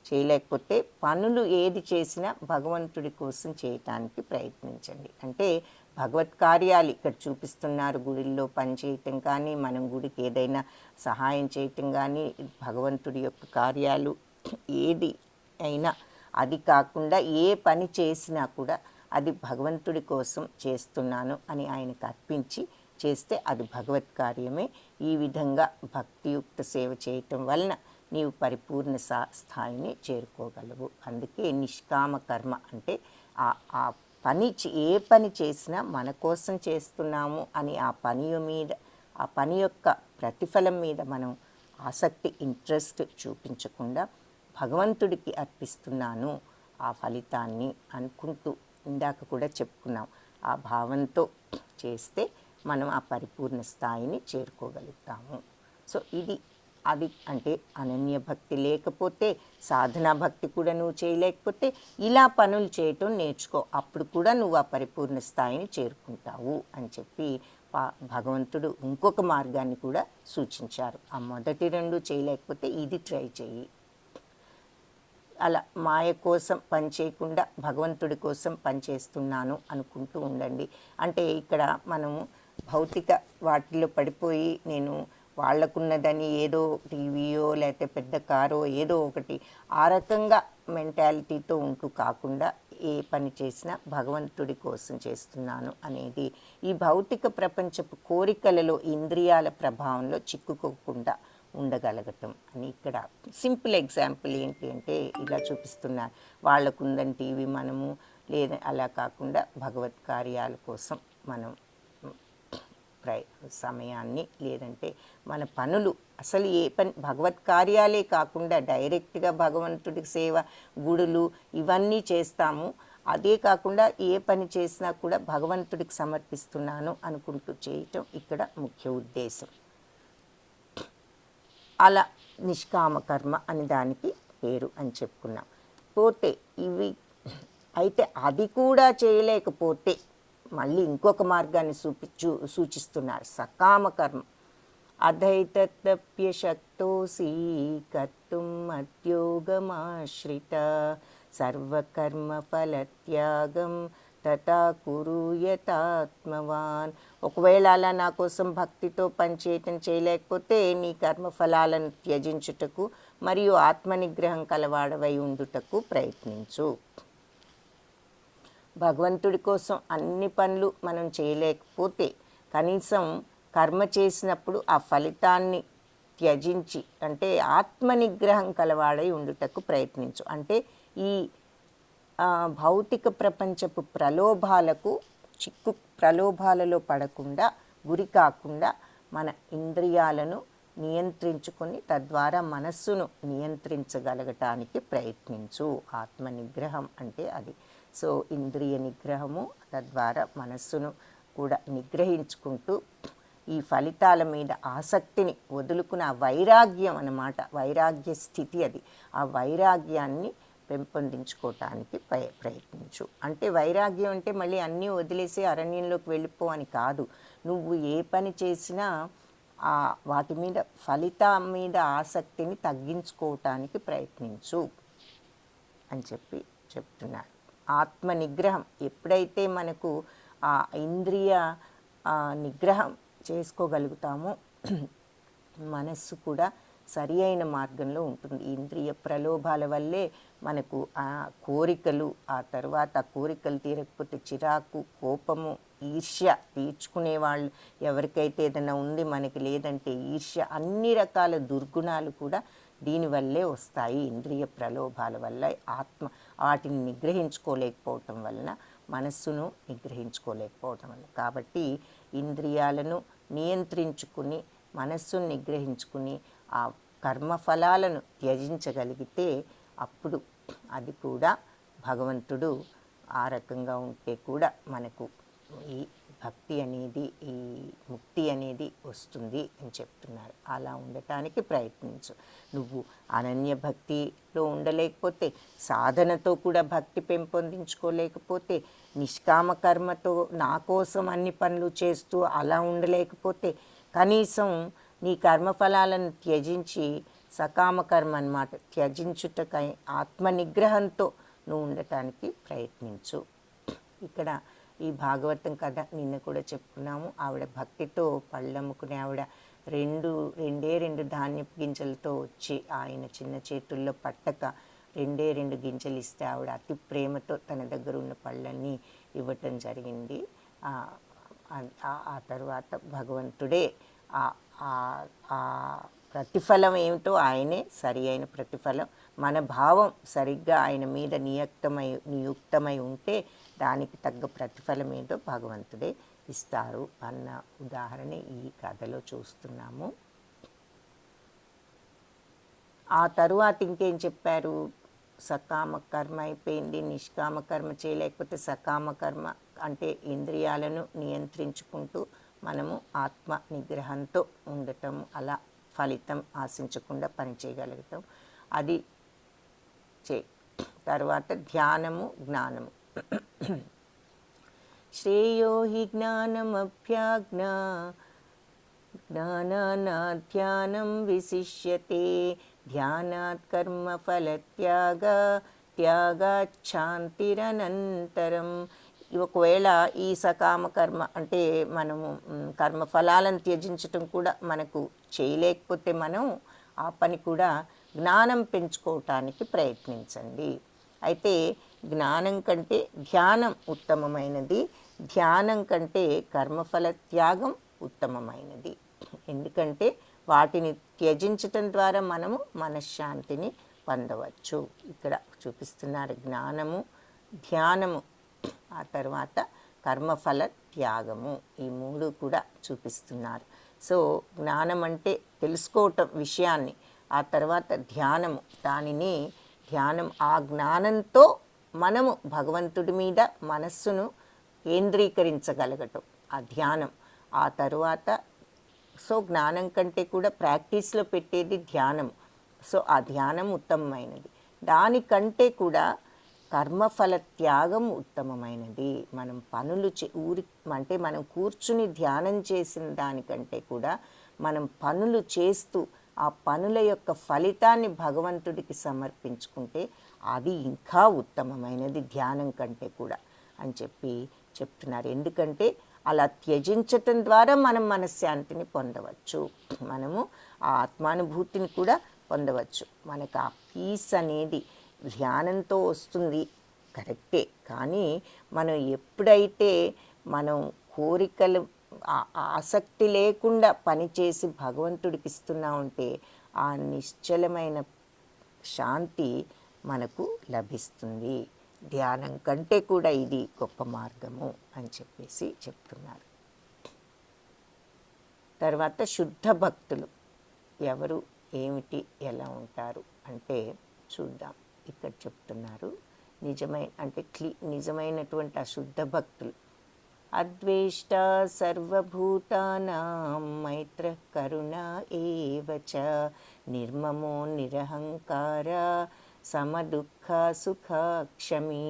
చేయలేకపోతే పనులు ఏది చేసినా భగవంతుడి కోసం చేయటానికి ప్రయత్నించండి. అంటే భగవత్ కార్యాలు ఇక్కడ చూపిస్తున్నారు. గుడిల్లో పని చేయటం కానీ, మనం గుడికి ఏదైనా సహాయం చేయటం కానీ, భగవంతుడి యొక్క కార్యాలు ఏది అయినా అది కాకుండా ఏ పని చేసినా కూడా అది భగవంతుడి కోసం చేస్తున్నాను అని ఆయనకు అర్పించి చేస్తే అది భగవత్ కార్యమే. ఈ విధంగా భక్తియుక్త సేవ చేయటం వలన నీవు పరిపూర్ణ స్థాయిని చేరుకోగలవు. అందుకే నిష్కామ కర్మ అంటే ఆ పని, ఏ పని చేసినా మన కోసం చేస్తున్నాము అని ఆ పని యొక్క ప్రతిఫలం మీద మనం ఆసక్తి, ఇంట్రెస్ట్ చూపించకుండా భగవంతుడికి అర్పిస్తున్నాను ఆ ఫలితాన్ని అనుకుంటూ, ఇందాక కూడా చెప్పుకున్నాం, ఆ భావంతో చేస్తే మనం ఆ పరిపూర్ణ స్థాయిని చేరుకోగలుగుతాము. సో అది అంటే అనన్య భక్తి లేకపోతే, సాధనా భక్తి కూడా నువ్వు చేయలేకపోతే ఇలా పనులు చేయటం నేర్చుకో. అప్పుడు కూడా నువ్వు ఆ పరిపూర్ణ స్థాయిని చేరుకుంటావు అని చెప్పి భగవంతుడు ఇంకొక మార్గాన్ని కూడా సూచించారు. ఆ మొదటి రెండు చేయలేకపోతే ఇది ట్రై చెయ్యి. అలా మాయ కోసం పనిచేయకుండా భగవంతుడి కోసం పనిచేస్తున్నాను అనుకుంటూ ఉండండి. అంటే ఇక్కడ మనము భౌతిక వాటిల్లో పడిపోయి నేను వాళ్ళకున్నదని ఏదో టీవీయో లేకపోతే పెద్ద కారో ఏదో ఒకటి ఆ రకంగా మెంటాలిటీతో ఉంటూ కాకుండా ఏ పని చేసినా భగవంతుడి కోసం చేస్తున్నాను అనేది ఈ భౌతిక ప్రపంచపు కోరికలలో ఇంద్రియాల ప్రభావంలో చిక్కుకోకుండా ఉండగలగటం అని ఇక్కడ సింపుల్ ఎగ్జాంపుల్ ఏంటి అంటే ఇలా చూపిస్తున్నారు. వాళ్ళకుందని టీవీ మనము లేదా అలా కాకుండా భగవత్ కార్యాల కోసం మనం సమయాన్ని లేదంటే మన పనులు అసలు ఏ పని భగవత్ కార్యాలే కాకుండా డైరెక్ట్గా భగవంతుడికి సేవ గుడులు ఇవన్నీ చేస్తాము. అదే కాకుండా ఏ పని చేసినా కూడా భగవంతుడికి సమర్పిస్తున్నాను అనుకుంటూ చేయటం ఇక్కడ ముఖ్య ఉద్దేశం. అలా నిష్కామ కర్మ అని దానికి పేరు అని చెప్పుకున్నాం. పోతే ఇవి అయితే అది కూడా చేయలేకపోతే మళ్ళీ ఇంకొక మార్గాన్ని సూచిస్తున్నారు. సకామ కర్మ అధైతప్యశక్తోసి కర్తుం మద్యోగమాశ్రిత సర్వకర్మ ఫలత్యాగం తథా కురు యతాత్మవాన్. ఒకవేళ అలా నా కోసం భక్తితో పనిచేయటం చేయలేకపోతే నీ కర్మఫలాలను త్యజించుటకు మరియు ఆత్మనిగ్రహం కలవాడవై ఉండుటకు ప్రయత్నించు. భగవంతుడి కోసం అన్ని పనులు మనం చేయలేకపోతే కనీసం కర్మ చేసినప్పుడు ఆ ఫలితాన్ని త్యజించి అంటే ఆత్మనిగ్రహం కలవాడై ఉండుటకు ప్రయత్నించు. అంటే ఈ భౌతిక ప్రపంచపు ప్రలోభాలలో పడకుండా గురి కాకుండా మన ఇంద్రియాలను నియంత్రించుకొని తద్వారా మనస్సును నియంత్రించగలగటానికి ప్రయత్నించు. ఆత్మనిగ్రహం అంటే అది. సో ఇంద్రియ నిగ్రహము తద్వారా మనస్సును కూడా నిగ్రహించుకుంటూ ఈ ఫలితాల మీద ఆసక్తిని వదులుకున్న వైరాగ్యం అన్నమాట. వైరాగ్య స్థితి అది. ఆ వైరాగ్యాన్ని పెంపొందించుకోవటానికి ప్రయత్నించు. అంటే వైరాగ్యం అంటే మళ్ళీ అన్నీ వదిలేసి అరణ్యంలోకి వెళ్ళిపో అని కాదు. నువ్వు ఏ పని చేసినా వాటి మీద ఫలితం మీద ఆసక్తిని తగ్గించుకోవటానికి ప్రయత్నించు అని చెప్తున్నారు. ఆత్మ నిగ్రహం ఎప్పుడైతే మనకు ఆ ఇంద్రియ నిగ్రహం చేసుకోగలుగుతామో మనస్సు కూడా సరి అయిన మార్గంలో ఉంటుంది. ఇంద్రియ ప్రలోభాల వల్లే మనకు ఆ కోరికలు, ఆ తర్వాత కోరికలు తీరకపోతే చిరాకు, కోపము, ఈర్ష్య, తీర్చుకునే వాళ్ళు ఎవరికైతే ఏదైనా ఉంది మనకి లేదంటే ఈర్ష్య, అన్ని రకాల దుర్గుణాలు కూడా దీనివల్లే వస్తాయి. ఇంద్రియ ప్రలోభాల వల్ల వాటిని నిగ్రహించుకోలేకపోవటం వలన మనస్సును నిగ్రహించుకోలేకపోవటం వల్ల. కాబట్టి ఇంద్రియాలను నియంత్రించుకుని మనస్సును నిగ్రహించుకుని ఆ కర్మఫలాలను త్యజించగలిగితే అప్పుడు అది కూడా భగవంతుడు ఆ రకంగా ఉంటే కూడా మనకు ఈ భక్తి అనేది ఈ ముక్తి అనేది వస్తుంది అని చెప్తున్నారు. అలా ఉండటానికి ప్రయత్నించు. నువ్వు అనన్య భక్తిలో ఉండలేకపోతే, సాధనతో కూడా భక్తి పెంపొందించుకోలేకపోతే, నిష్కామ కర్మతో నా కోసం అన్ని పనులు చేస్తూ అలా ఉండలేకపోతే, కనీసం నీ కర్మఫలాలను త్యజించి సకామ కర్మ అన్నమాట త్యజించుటకై ఆత్మనిగ్రహంతో నువ్వు ఉండటానికి ప్రయత్నించు. ఇక్కడ ఈ భాగవతం కథ నిన్న కూడా చెప్పుకున్నాము. ఆవిడ భక్తితో పళ్ళమ్ముకునే ఆవిడ రెండు ధాన్యపు గింజలతో వచ్చి ఆయన చిన్న చేతుల్లో పట్టక 2 గింజలు ఇస్తే ఆవిడ అతి ప్రేమతో తన దగ్గర ఉన్న పళ్ళన్నీ ఇవ్వటం జరిగింది. ఆ తర్వాత భగవంతుడే ప్రతిఫలం ఏమిటో ఆయనే సరి అయిన ప్రతిఫలం. మన భావం సరిగ్గా ఆయన మీద నియుక్తమై ఉంటే దానికి తగ్గ ప్రతిఫలం ఏదో భగవంతుడే ఇస్తారు అన్న ఉదాహరణ ఈ కథలో చూస్తున్నాము. ఆ తరువాత ఇంకేం చెప్పారు? సకామ కర్మ అయిపోయింది, నిష్కామ కర్మ చేయలేకపోతే సకామ కర్మ అంటే ఇంద్రియాలను నియంత్రించుకుంటూ మనము ఆత్మ నిగ్రహంతో ఉండటం, అలా ఫలితం ఆశించకుండా పనిచేయగలుగుతాం. అది తర్వాత ధ్యానము, జ్ఞానము. శ్రేయో హి జ్ఞానమభ్యాజ్ఞ జ్ఞానానాధ్యానం విశిష్యతే ధ్యానాత్ కర్మఫలత్యాగ త్యాగాచ్ఛాంతిరనంతరం. ఒకవేళ ఈ సకామ కర్మ అంటే మనము కర్మఫలాలను త్యజించటం కూడా మనకు చేయలేకపోతే మనం ఆ పని కూడా జ్ఞానం పెంచుకోవటానికి ప్రయత్నించండి. అయితే జ్ఞానం కంటే ధ్యానం ఉత్తమమైనది, ధ్యానం కంటే కర్మఫల త్యాగం ఉత్తమమైనది. ఎందుకంటే వాటిని త్యజించటం ద్వారా మనము మనశ్శాంతిని పొందవచ్చు. ఇక్కడ చూపిస్తున్నారు జ్ఞానము, ధ్యానము, ఆ తర్వాత కర్మఫల త్యాగము, ఈ మూడు కూడా చూపిస్తున్నారు. సో జ్ఞానం అంటే తెలుసుకోవటం విషయాన్ని, ఆ తర్వాత ధ్యానము, దానిని ధ్యానం, ఆ జ్ఞానంతో మనము భగవంతుడి మీద మనస్సును కేంద్రీకరించగలగటం ఆ ధ్యానం. ఆ తరువాత సో జ్ఞానం కంటే కూడా ప్రాక్టీస్లో పెట్టేది ధ్యానం. సో ఆ ధ్యానం ఉత్తమమైనది. దానికంటే కూడా కర్మఫల త్యాగం ఉత్తమమైనది. మనం పనులు అంటే మనం కూర్చుని ధ్యానం చేసిన దానికంటే కూడా మనం పనులు చేస్తూ ఆ పనుల యొక్క ఫలితాన్ని భగవంతుడికి సమర్పించుకుంటే అది ఇంకా ఉత్తమమైనది ధ్యానం కంటే కూడా అని చెప్తున్నారు. ఎందుకంటే అలా త్యజించటం ద్వారా మనం మనశ్శాంతిని పొందవచ్చు, మనము ఆ ఆత్మానుభూతిని కూడా పొందవచ్చు. మనకు ఆ పీస్ అనేది ధ్యానంతో వస్తుంది కరెక్టే, కానీ మనం ఎప్పుడైతే మనం కోరికలు ఆసక్తి లేకుండా పనిచేసి భగవంతుడికి ఇస్తున్నామంటే ఆ నిశ్చలమైన శాంతి మనకు లభిస్తుంది. ధ్యానం కంటే కూడా ఇది గొప్ప మార్గము అని చెప్తున్నారు. తర్వాత శుద్ధ భక్తులు ఎవరు, ఏమిటి, ఎలా ఉంటారు అంటే చూద్దాం. ఇక్కడ చెప్తున్నారు నిజమైనటువంటి ఆ శుద్ధ భక్తులు. అద్వేష్ట సర్వభూతానాం మైత్ర కరుణ ఏవ చ నిర్మమో నిరహంకార సమదుఃఖ సుఖ క్షమీ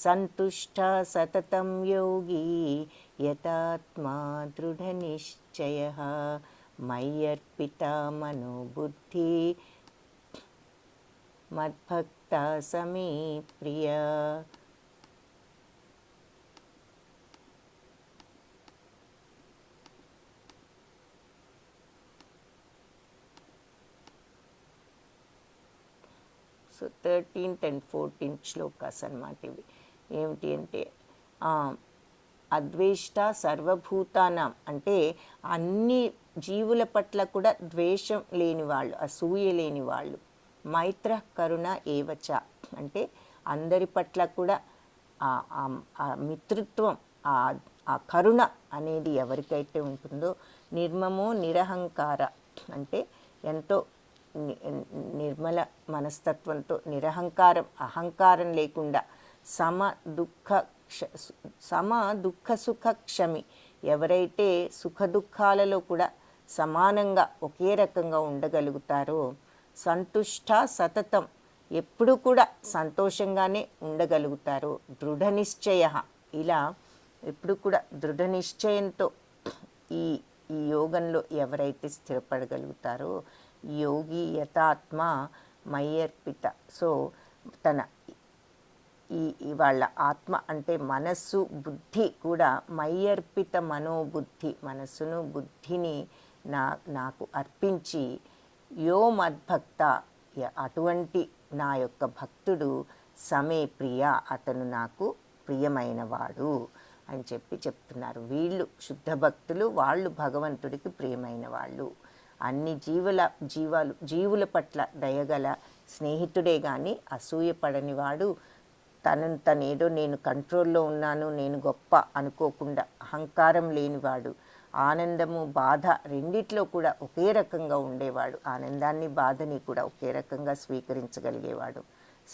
సంతుష్ట సతతం యోగి యతాత్మా దృఢనిశ్చయః మయ్యర్పిత మనోబుద్ధి మద్భక్త సమే ప్రియ. So 13th and 14th shlokas అన్నమాట ఇవి. ఏమిటి అంటే అద్వేష్ట సర్వభూతానాం అంటే అన్ని జీవుల పట్ల కూడా ద్వేషం లేని వాళ్ళు, అసూయ లేని వాళ్ళు. మైత్ర కరుణ ఏవచ అంటే అందరి పట్ల కూడా ఆ మిత్రత్వం, ఆ కరుణ అనేది ఎవరికైతే ఉంటుందో. నిర్మమో నిరహంకార అంటే ఎంతో నిర్మల మనస్తత్వంతో, నిరహంకారం, అహంకారం లేకుండా, సమ దుఃఖ సుఖ క్షమి ఎవరైతే సుఖ దుఃఖాలలో కూడా సమానంగా ఒకే రకంగా ఉండగలుగుతారో. సంతుష్ట సతతం ఎప్పుడు కూడా సంతోషంగానే ఉండగలుగుతారో. దృఢ నిశ్చయ ఇలా ఎప్పుడు కూడా దృఢ నిశ్చయంతో ఈ యోగంలో ఎవరైతే స్థిరపడగలుగుతారో యోగి యథాత్మ మయ్యర్పిత. సో తన వాళ్ళ ఆత్మ అంటే మనస్సు బుద్ధి కూడా మయ్యర్పిత మనోబుద్ధి, మనస్సును బుద్ధిని నాకు అర్పించి యో మద్భక్త అటువంటి నా యొక్క భక్తుడు సమే ప్రియ అతను నాకు ప్రియమైనవాడు అని చెప్తున్నారు. వీళ్ళు శుద్ధ భక్తులు, వాళ్ళు భగవంతుడికి ప్రియమైన వాళ్ళు. అన్ని జీవుల పట్ల దయగల స్నేహితుడే కానీ అసూయపడని వాడు. తనేదో నేను కంట్రోల్లో ఉన్నాను, నేను గొప్ప అనుకోకుండా అహంకారం లేనివాడు. ఆనందము బాధ రెండిట్లో కూడా ఒకే రకంగా ఉండేవాడు. ఆనందాన్ని బాధని కూడా ఒకే రకంగా స్వీకరించగలిగేవాడు.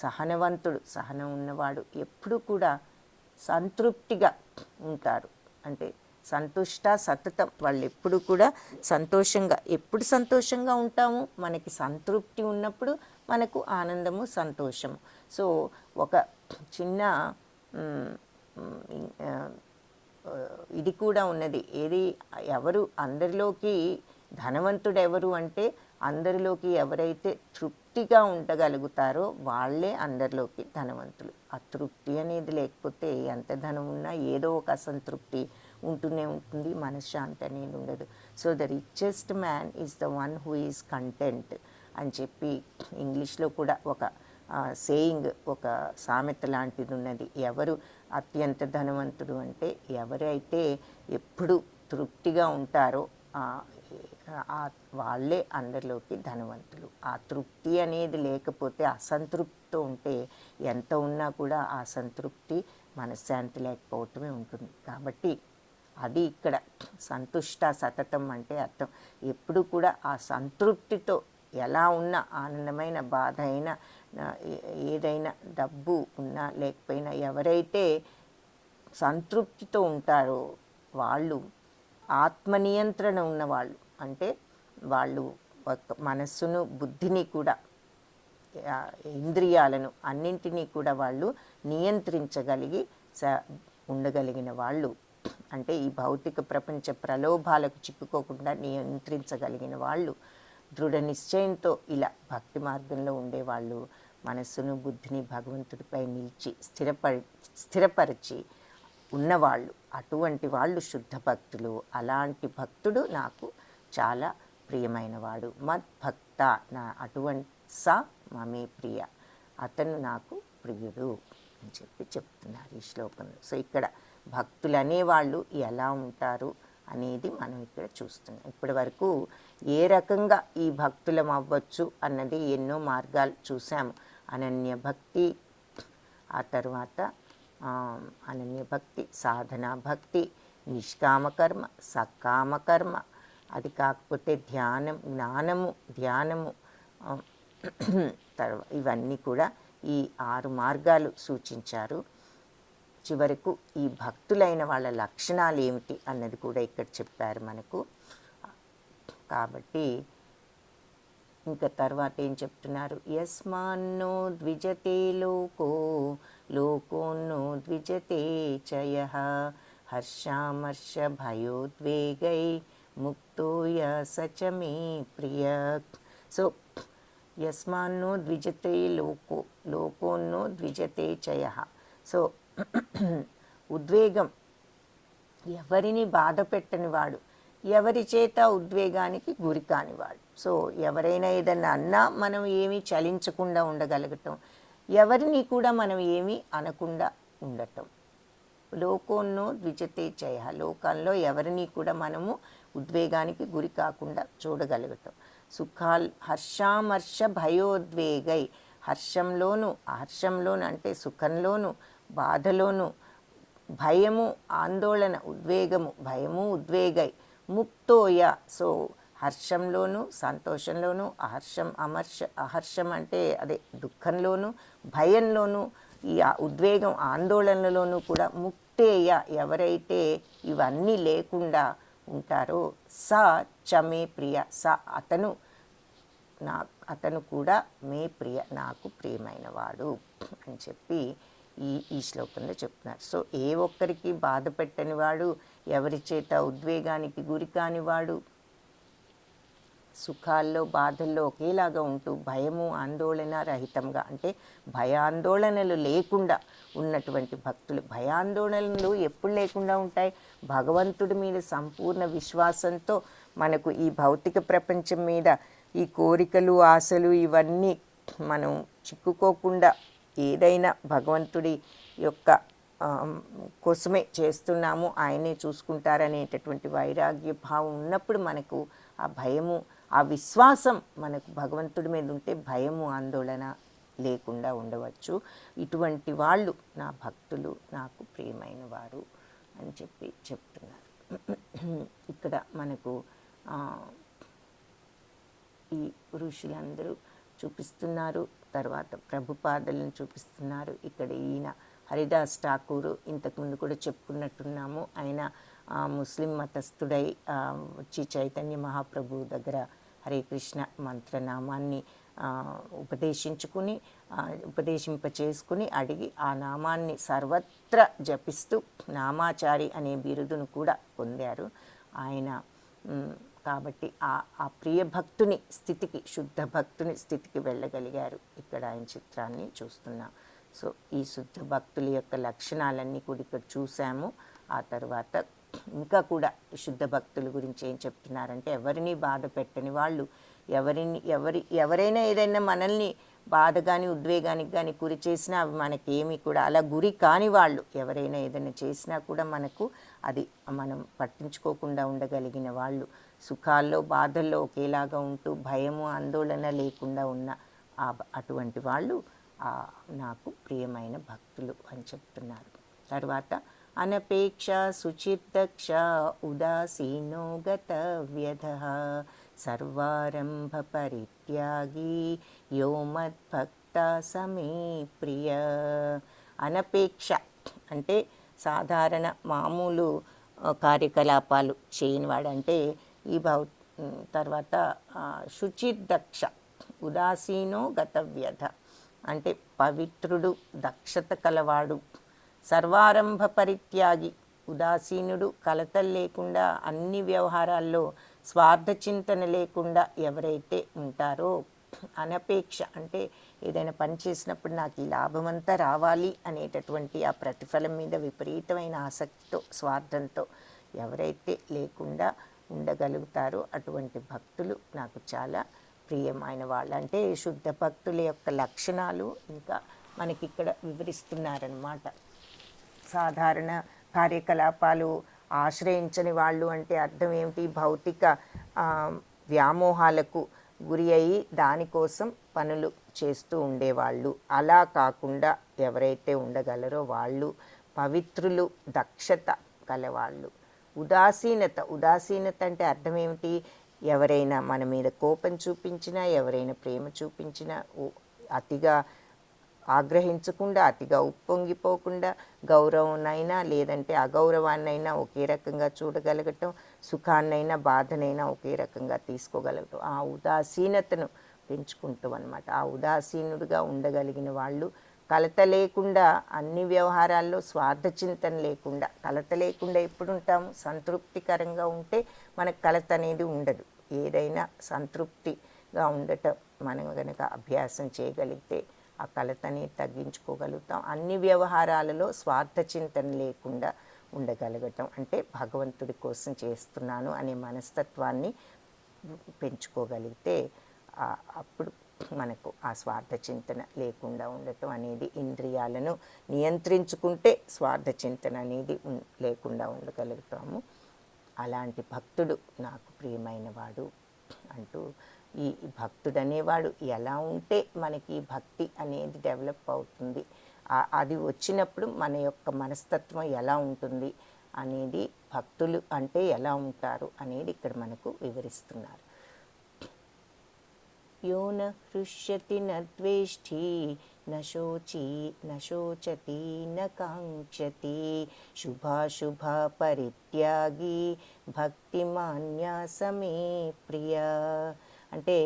సహనవంతుడు, సహనం ఉన్నవాడు. ఎప్పుడు కూడా సంతృప్తిగా ఉంటారు. అంటే సంతుష్ట సతతం, వాళ్ళు ఎప్పుడు కూడా సంతోషంగా. ఎప్పుడు సంతోషంగా ఉంటాము? మనకి సంతృప్తి ఉన్నప్పుడు మనకు ఆనందము, సంతోషము. సో ఒక చిన్న ఇది కూడా ఉన్నది. ఏది ఎవరు అందరిలోకి ధనవంతుడు ఎవరు అంటే అందరిలోకి ఎవరైతే తృప్తిగా ఉండగలుగుతారో వాళ్ళే అందరిలోకి ధనవంతులు. ఆ తృప్తి అనేది లేకపోతే ఎంత ధనం ఉన్నా ఏదో ఒక అసంతృప్తి ఉంటూనే ఉంటుంది, మనశ్శాంతి అనేది ఉండదు. So the richest man is the one who is content అని చెప్పి ఇంగ్లీష్లో కూడా ఒక సేయింగ్, ఒక సామెత లాంటిది ఉన్నది. ఎవరు అత్యంత ధనవంతుడు అంటే ఎవరైతే ఎప్పుడు తృప్తిగా ఉంటారో వాళ్ళే అందరిలోకి ధనవంతులు. ఆ తృప్తి అనేది లేకపోతే అసంతృప్తితో ఉంటే ఎంత ఉన్నా కూడా ఆ సంతృప్తి మనశ్శాంతి లేకపోవటమే ఉంటుంది. కాబట్టి అది ఇక్కడ సంతుష్ట సతతం అంటే అర్థం. ఎప్పుడు కూడా ఆ సంతృప్తితో ఎలా ఉన్నా, ఆనందమైన బాధ అయినా ఏదైనా డబ్బు ఉన్నా లేకపోయినా ఎవరైతే సంతృప్తితో ఉంటారో వాళ్ళు ఆత్మనియంత్రణ ఉన్నవాళ్ళు. అంటే వాళ్ళు మనస్సును, బుద్ధిని కూడా, ఇంద్రియాలను అన్నింటినీ కూడా వాళ్ళు నియంత్రించగలిగి ఉండగలిగిన వాళ్ళు. అంటే ఈ భౌతిక ప్రపంచ ప్రలోభాలకు చిక్కుకోకుండా నియంత్రించగలిగిన వాళ్ళు, దృఢ నిశ్చయంతో ఇలా భక్తి మార్గంలో ఉండేవాళ్ళు మనస్సును, బుద్ధిని భగవంతుడిపై నిలిచి స్థిరపరిచి ఉన్నవాళ్ళు. అటువంటి వాళ్ళు శుద్ధ భక్తులు. అలాంటి భక్తుడు నాకు చాలా ప్రియమైనవాడు. మద్భక్త, నా అటువంటి స మమే ప్రియ, అతను నాకు ప్రియుడు అని చెప్తున్నారు ఈ శ్లోకంలో. సో ఇక్కడ భక్తులు అనేవాళ్ళు ఎలా ఉంటారు అనేది మనం ఇక్కడ చూస్తున్నాం. ఇప్పటి వరకు ఏ రకంగా ఈ భక్తులం అవ్వచ్చు అన్నది ఎన్నో మార్గాలు చూసాము. అనన్య భక్తి, ఆ తర్వాత అనన్య భక్తి, సాధనా భక్తి, నిష్కామకర్మ, సకామకర్మ, అది కాకపోతే ధ్యానం, ధ్యానము ఇవన్నీ కూడా ఈ 6 మార్గాలు సూచించారు. చివరకు ఈ భక్తులైన వాళ్ళ లక్షణాలు ఏమిటి అన్నది కూడా ఇక్కడ చెప్పారు మనకు. కాబట్టి ఇంకా తర్వాత ఏం చెప్తున్నారు? యస్మాన్నో ద్విజతే లోకోన్నో ద్విజతే చయః హర్షామర్ష భయోద్వేగై ముక్తో సచ మే ప్రియ. సో యస్మాన్నో ద్విజతే లోకోన్నో ద్విజతే చయః. సో ఉద్వేగం, ఎవరిని బాధ పెట్టని వాడు, ఎవరి చేత ఉద్వేగానికి గురి కానివాడు. సో ఎవరైనా ఏదన్నా అన్నా మనం ఏమీ చలించకుండా ఉండగలగటం, ఎవరిని కూడా మనం ఏమీ అనకుండా ఉండటం. లోకోన్నో ద్విజతే చయ, లోకంలో ఎవరిని కూడా మనము ఉద్వేగానికి గురి కాకుండా చూడగలగటం. హర్షామర్ష భయోద్వేగై, హర్షంలోను అంటే సుఖంలోను బాధలోను, భయము ఆందోళన, ఉద్వేగము, భయము ఉద్వేగై ముక్తోయ. సో హర్షంలోను సంతోషంలోను, అహర్షం అంటే అదే దుఃఖంలోను, భయంలోను, ఈ ఉద్వేగం ఆందోళనలోనూ కూడా ముక్తేయ, ఎవరైతే ఇవన్నీ లేకుండా ఉంటారో స చ మే ప్రియ, అతను కూడా మే ప్రియ, నాకు ప్రియమైనవాడు అని చెప్పి ఈ శ్లోకంలో చెప్తున్నారు. సో ఏ ఒక్కరికి బాధ పెట్టనివాడు, ఎవరి చేత ఉద్వేగానికి గురి కానివాడు, సుఖాల్లో బాధల్లో ఒకేలాగా ఉంటూ భయము ఆందోళన రహితంగా, అంటే భయాందోళనలు లేకుండా ఉన్నటువంటి భక్తులు. భయాందోళనలు ఎప్పుడు లేకుండా ఉంటాయి? భగవంతుడి మీద సంపూర్ణ విశ్వాసంతో మనకు ఈ భౌతిక ప్రపంచం మీద ఈ కోరికలు, ఆశలు ఇవన్నీ మనం చిక్కుకోకుండా ఏదైనా భగవంతుడి యొక్క కోసమే చేస్తున్నాము, ఆయనే చూసుకుంటారనేటటువంటి వైరాగ్య భావం ఉన్నప్పుడు మనకు ఆ భయము, ఆ విశ్వాసం మనకు భగవంతుడి మీద ఉంటే భయము ఆందోళన లేకుండా ఉండవచ్చు. ఇటువంటి వాళ్ళు నా భక్తులు, నాకు ప్రియమైన వారు అని చెప్తున్నారు. ఇక్కడ మనకు ఈ ఋషులందరూ చూపిస్తున్నారు, తర్వాత ప్రభుపాదలను చూపిస్తున్నారు. ఇక్కడ ఈయన హరిదాస్ ఠాకూర్ ఇంతకుముందు కూడా చెప్పుకున్నట్టున్నాము. ఆయన ముస్లిం మతస్థుడై వచ్చి చైతన్య మహాప్రభు దగ్గర హరే కృష్ణ మంత్రనామాన్ని ఉపదేశింపచేసుకుని అడిగి ఆ నామాన్ని సర్వత్రా జపిస్తూ నామాచారి అనే బిరుదును కూడా పొందారు ఆయన. కాబట్టి ఆ ప్రియ భక్తుని స్థితికి, శుద్ధ భక్తుని స్థితికి వెళ్ళగలిగారు. ఇక్కడ ఆయన చిత్రాన్ని చూస్తున్నాం. సో ఈ శుద్ధ భక్తుల యొక్క లక్షణాలన్నీ కూడా ఇక్కడ చూసాము. ఆ తర్వాత ఇంకా కూడా శుద్ధ భక్తుల గురించి ఏం చెప్తున్నారంటే, ఎవరిని బాధ పెట్టని వాళ్ళు, ఎవరైనా ఏదైనా మనల్ని బాధ కానీ ఉద్వేగానికి కానీ గురి చేసినా అవి మనకేమి కూడా అలా గురి కాని వాళ్ళు, ఎవరైనా ఏదైనా చేసినా కూడా మనకు అది మనం పట్టించుకోకుండా ఉండగలిగిన వాళ్ళు, సుఖాల్లో బాధల్లో ఒకేలాగా ఉంటూ భయము ఆందోళన లేకుండా ఉన్న అటువంటి వాళ్ళు నాకు ప్రియమైన భక్తులు అని చెప్తున్నారు. తర్వాత అనపేక్ష శుచిర్దక్ష ఉదాసీనో గతవ్యధః సర్వారంభ పరిత్యాగి యో మద్భక్త సమే ప్రియ. అనపేక్ష అంటే సాధారణ మామూలు కార్యకలాపాలు చేయనివాడు అంటే ఈ తర్వాత శుచిర్దక్ష ఉదాసీనో గతవ్యధ అంటే పవిత్రుడు, దక్షత కలవాడు, సర్వారంభ పరిత్యాగి ఉదాసీనుడు, కలతలు లేకుండా అన్ని వ్యవహారాల్లో స్వార్థ చింతన లేకుండా ఎవరైతే ఉంటారో, అనపేక్ష అంటే ఏదైనా పని చేసినప్పుడు నాకు ఈ లాభమంతా రావాలి అనేటటువంటి ఆ ప్రతిఫలం మీద విపరీతమైన ఆసక్తితో, స్వార్థంతో ఎవరైతే లేకుండా ఉండగలుగుతారో అటువంటి భక్తులు నాకు చాలా ప్రియమైన వాళ్ళు. అంటే శుద్ధ భక్తుల యొక్క లక్షణాలు ఇంకా మనకి ఇక్కడ వివరిస్తున్నారన్నమాట. సాధారణ కార్యకలాపాలు ఆశ్రయించని వాళ్ళు అంటే అర్థం ఏమిటి? భౌతిక వ్యామోహాలకు గురి అయ్యి దానికోసం పనులు చేస్తూ ఉండేవాళ్ళు. అలా కాకుండా ఎవరైతే ఉండగలరో వాళ్ళు పవిత్రులు, దక్షత కలవాళ్ళు. ఉదాసీనత అంటే అర్థం ఏమిటి? ఎవరైనా మన మీద కోపం చూపించినా, ఎవరైనా ప్రేమ చూపించినా అతిగా ఆగ్రహించకుండా, అతిగా ఉప్పొంగిపోకుండా, గౌరవాన్నైనా లేదంటే అగౌరవాన్నైనా ఒకే రకంగా చూడగలగటం, సుఖాన్నైనా బాధనైనా ఒకే రకంగా తీసుకోగలగటం, ఆ ఉదాసీనతను పెంచుకుంటాం అన్నమాట. ఆ ఉదాసీనుడిగా ఉండగలిగిన వాళ్ళు కలత లేకుండా, అన్ని వ్యవహారాల్లో స్వార్థ చింతన లేకుండా, కలత లేకుండా ఎప్పుడు ఉంటాము? సంతృప్తికరంగా ఉంటే మనకు కలత అనేది ఉండదు. ఏదైనా సంతృప్తిగా ఉండటం మనం కనుక అభ్యాసం చేయగలిగితే ఆ కలతని తగ్గించుకోగలుగుతాం. అన్ని వ్యవహారాలలో స్వార్థ చింతన లేకుండా ఉండగలగటం అంటే భగవంతుడి కోసం చేస్తున్నాను అనే మనస్తత్వాన్ని పెంచుకోగలిగితే అప్పుడు మనకు ఆ స్వార్థ చింతన లేకుండా ఉండటం అనేది, ఇంద్రియాలను నియంత్రించుకుంటే స్వార్థ చింతన అనేది లేకుండా ఉండగలుగుతాము. అలాంటి భక్తుడు నాకు ప్రియమైన వాడు అంటూ, ఈ భక్తుడు అనేవాడు ఎలా ఉంటే మనకి భక్తి అనేది డెవలప్ అవుతుంది, అది వచ్చినప్పుడు మన యొక్క మనస్తత్వం ఎలా ఉంటుంది అనేది, భక్తులు అంటే ఎలా ఉంటారు అనేది ఇక్కడ మనకు వివరిస్తున్నారు. యో న హృష్యతి న ద్వేష్టి న శోచి న శోచతి న కాంక్షతి శుభాశుభ పరిత్యాగి భక్తిమాన్య సమే ప్రియ. అంటే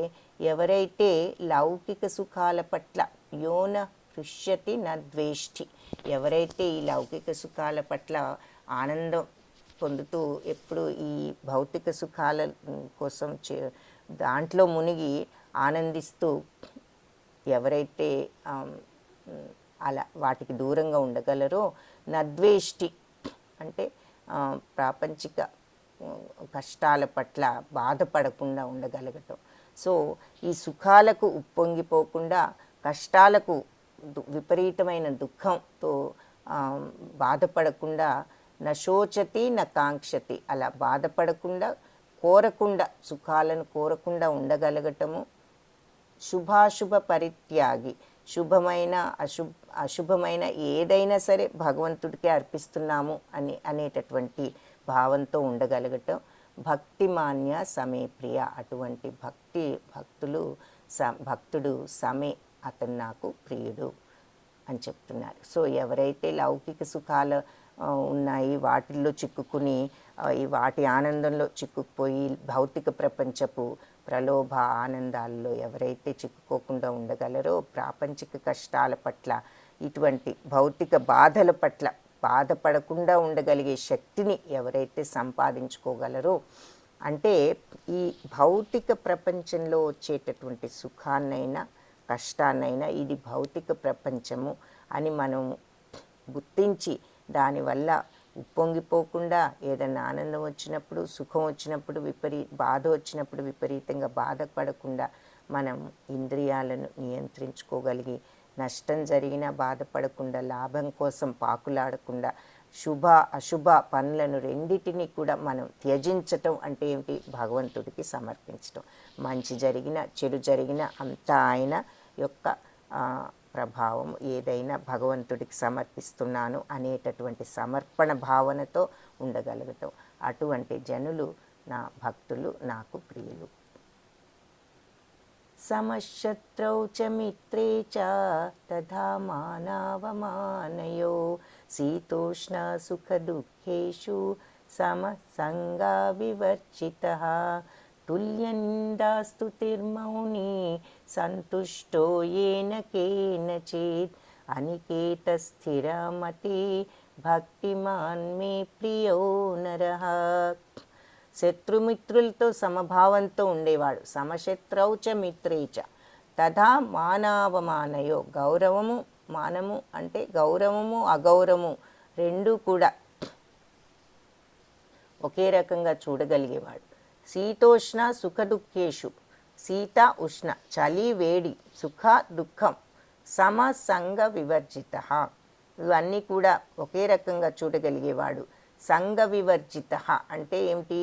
ఎవరైతే లౌకిక సుఖాల పట్ల యోన హృష్యతి న ద్వేష్టి, ఎవరైతే ఈ లౌకిక సుఖాల పట్ల ఆనందం పొందుతూ ఎప్పుడు ఈ భౌతిక సుఖాల కోసం దాంట్లో మునిగి ఆనందిస్తూ ఎవరైతే అలా వాటికి దూరంగా ఉండగలరో, నద్వేష్టి అంటే ప్రాపంచిక కష్టాల పట్ల బాధపడకుండా ఉండగలగటం. సో ఈ సుఖాలకు ఉప్పొంగిపోకుండా, కష్టాలకు విపరీతమైన దుఃఖంతో బాధపడకుండా, నశోచతి న కాంక్షతి, అలా బాధపడకుండా, కోరకుండా, సుఖాలను కోరకుండా ఉండగలగటము. శుభాశుభ పరిత్యాగి, శుభమైన అశుభమైన ఏదైనా సరే భగవంతుడికి అర్పిస్తున్నాము అనేటటువంటి భావంతో ఉండగలగటం. భక్తిమాన్య సమే ప్రియ, అటువంటి భక్తుడు సమే, అతను నాకు ప్రియుడు అని చెప్తున్నారు. సో ఎవరైతే లౌకిక సుఖాల ఉన్నాయి, వాటిల్లో చిక్కుకుని ఈ వాటి ఆనందంలో చిక్కుకుపోయి భౌతిక ప్రపంచపు ప్రలోభ ఆనందాల్లో ఎవరైతే చిక్కుకోకుండా ఉండగలరో, ప్రాపంచిక కష్టాల పట్ల, ఇటువంటి భౌతిక బాధల పట్ల బాధపడకుండా ఉండగలిగే శక్తిని ఎవరైతే సంపాదించుకోగలరో, అంటే ఈ భౌతిక ప్రపంచంలో వచ్చేటటువంటి సుఖాన్నైనా కష్టాన్నైనా ఇది భౌతిక ప్రపంచము అని మనం గుర్తించి దానివల్ల ఉప్పొంగిపోకుండా, ఏదైనా ఆనందం వచ్చినప్పుడు, సుఖం వచ్చినప్పుడు బాధ వచ్చినప్పుడు విపరీతంగా బాధపడకుండా మనం ఇంద్రియాలను నియంత్రించుకోగలిగి, నష్టం జరిగినా బాధపడకుండా, లాభం కోసం పాకులాడకుండా, శుభ అశుభ పనులను రెండిటిని కూడా మనం త్యజించటం అంటే ఏమిటి? భగవంతుడికి సమర్పించటం. మంచి జరిగిన చెడు జరిగిన అంతా ఆయన యొక్క ప్రభావం, ఏదైనా భగవంతుడికి సమర్పిస్తున్నాను అనేటటువంటి సమర్పణ భావనతో ఉండగలగటం. అటువంటి జనులు నా భక్తులు, నాకు ప్రియులు. సమశత్రౌ చ మిత్రే చ తథా మానావమానయో శీతోష్ణ సుఖ దుఃఖేషు సమసంగా వివర్జితః తుల్యనిందాస్తుతిర్మౌని సంతుష్టో येन केनचित् అనికేతస్థిరమతి భక్తిమాన్ మే ప్రియో నరః. శత్రుమిత్రులతో సమభావంతో ఉండేవాడు. సమశత్రౌచ మిత్రేచ తథా మానావమానయో, గౌరవము మానము అంటే గౌరవము అగౌరవము రెండూ కూడా ఒకే రకంగా చూడగలిగేవాడు. శీతోష్ణ సుఖ దుఃఖేషు, శీత ఉష్ణ చలి వేడి, సుఖ దుఃఖం, సమసంగ వివర్జిత, ఇవన్నీ కూడా ఒకే రకంగా చూడగలిగేవాడు. సంగ వివర్జిత అంటే ఏమిటి?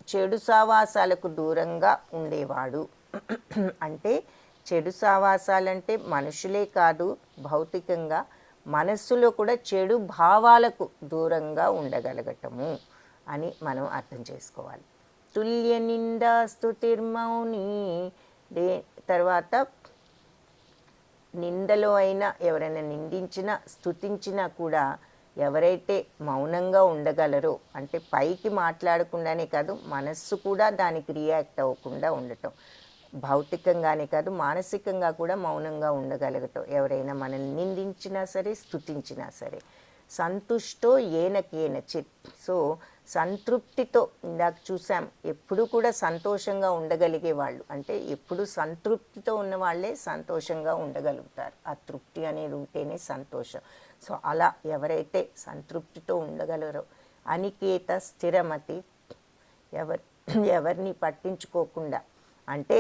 చెడు సావాసాలకు దూరంగా ఉండేవాడు. అంటే చెడు సావాసాలంటే మనుషులే కాదు, భౌతికంగా మనస్సులో కూడా చెడు భావాలకు దూరంగా ఉండగలగటము అని మనం అర్థం చేసుకోవాలి. తుల్య నిందా స్తుతిర్మౌని, తర్వాత నిందలో అయినా ఎవరైనా నిందించినా స్తుతించినా కూడా ఎవరైతే మౌనంగా ఉండగలరో, అంటే పైకి మాట్లాడకుండానే కాదు మనస్సు కూడా దానికి రియాక్ట్ అవ్వకుండా ఉండటం, భౌతికంగానే కాదు మానసికంగా కూడా మౌనంగా ఉండగలగటం, ఎవరైనా మనల్ని నిందించినా సరే స్తుతించినా సరే. సంతుష్టో ఏన కేనచిత్, సో సంతృప్తితో, ఇందాక చూసాం ఎప్పుడు కూడా సంతోషంగా ఉండగలిగే వాళ్ళు, అంటే ఎప్పుడు సంతృప్తితో ఉన్న వాళ్ళే సంతోషంగా ఉండగలుగుతారు. ఆ తృప్తి అనేది ఉంటేనే సంతోషం. సో అలా ఎవరైతే సంతృప్తితో ఉండగలరో, అనికేత స్థిరమతి, ఎవరిని పట్టించుకోకుండా, అంటే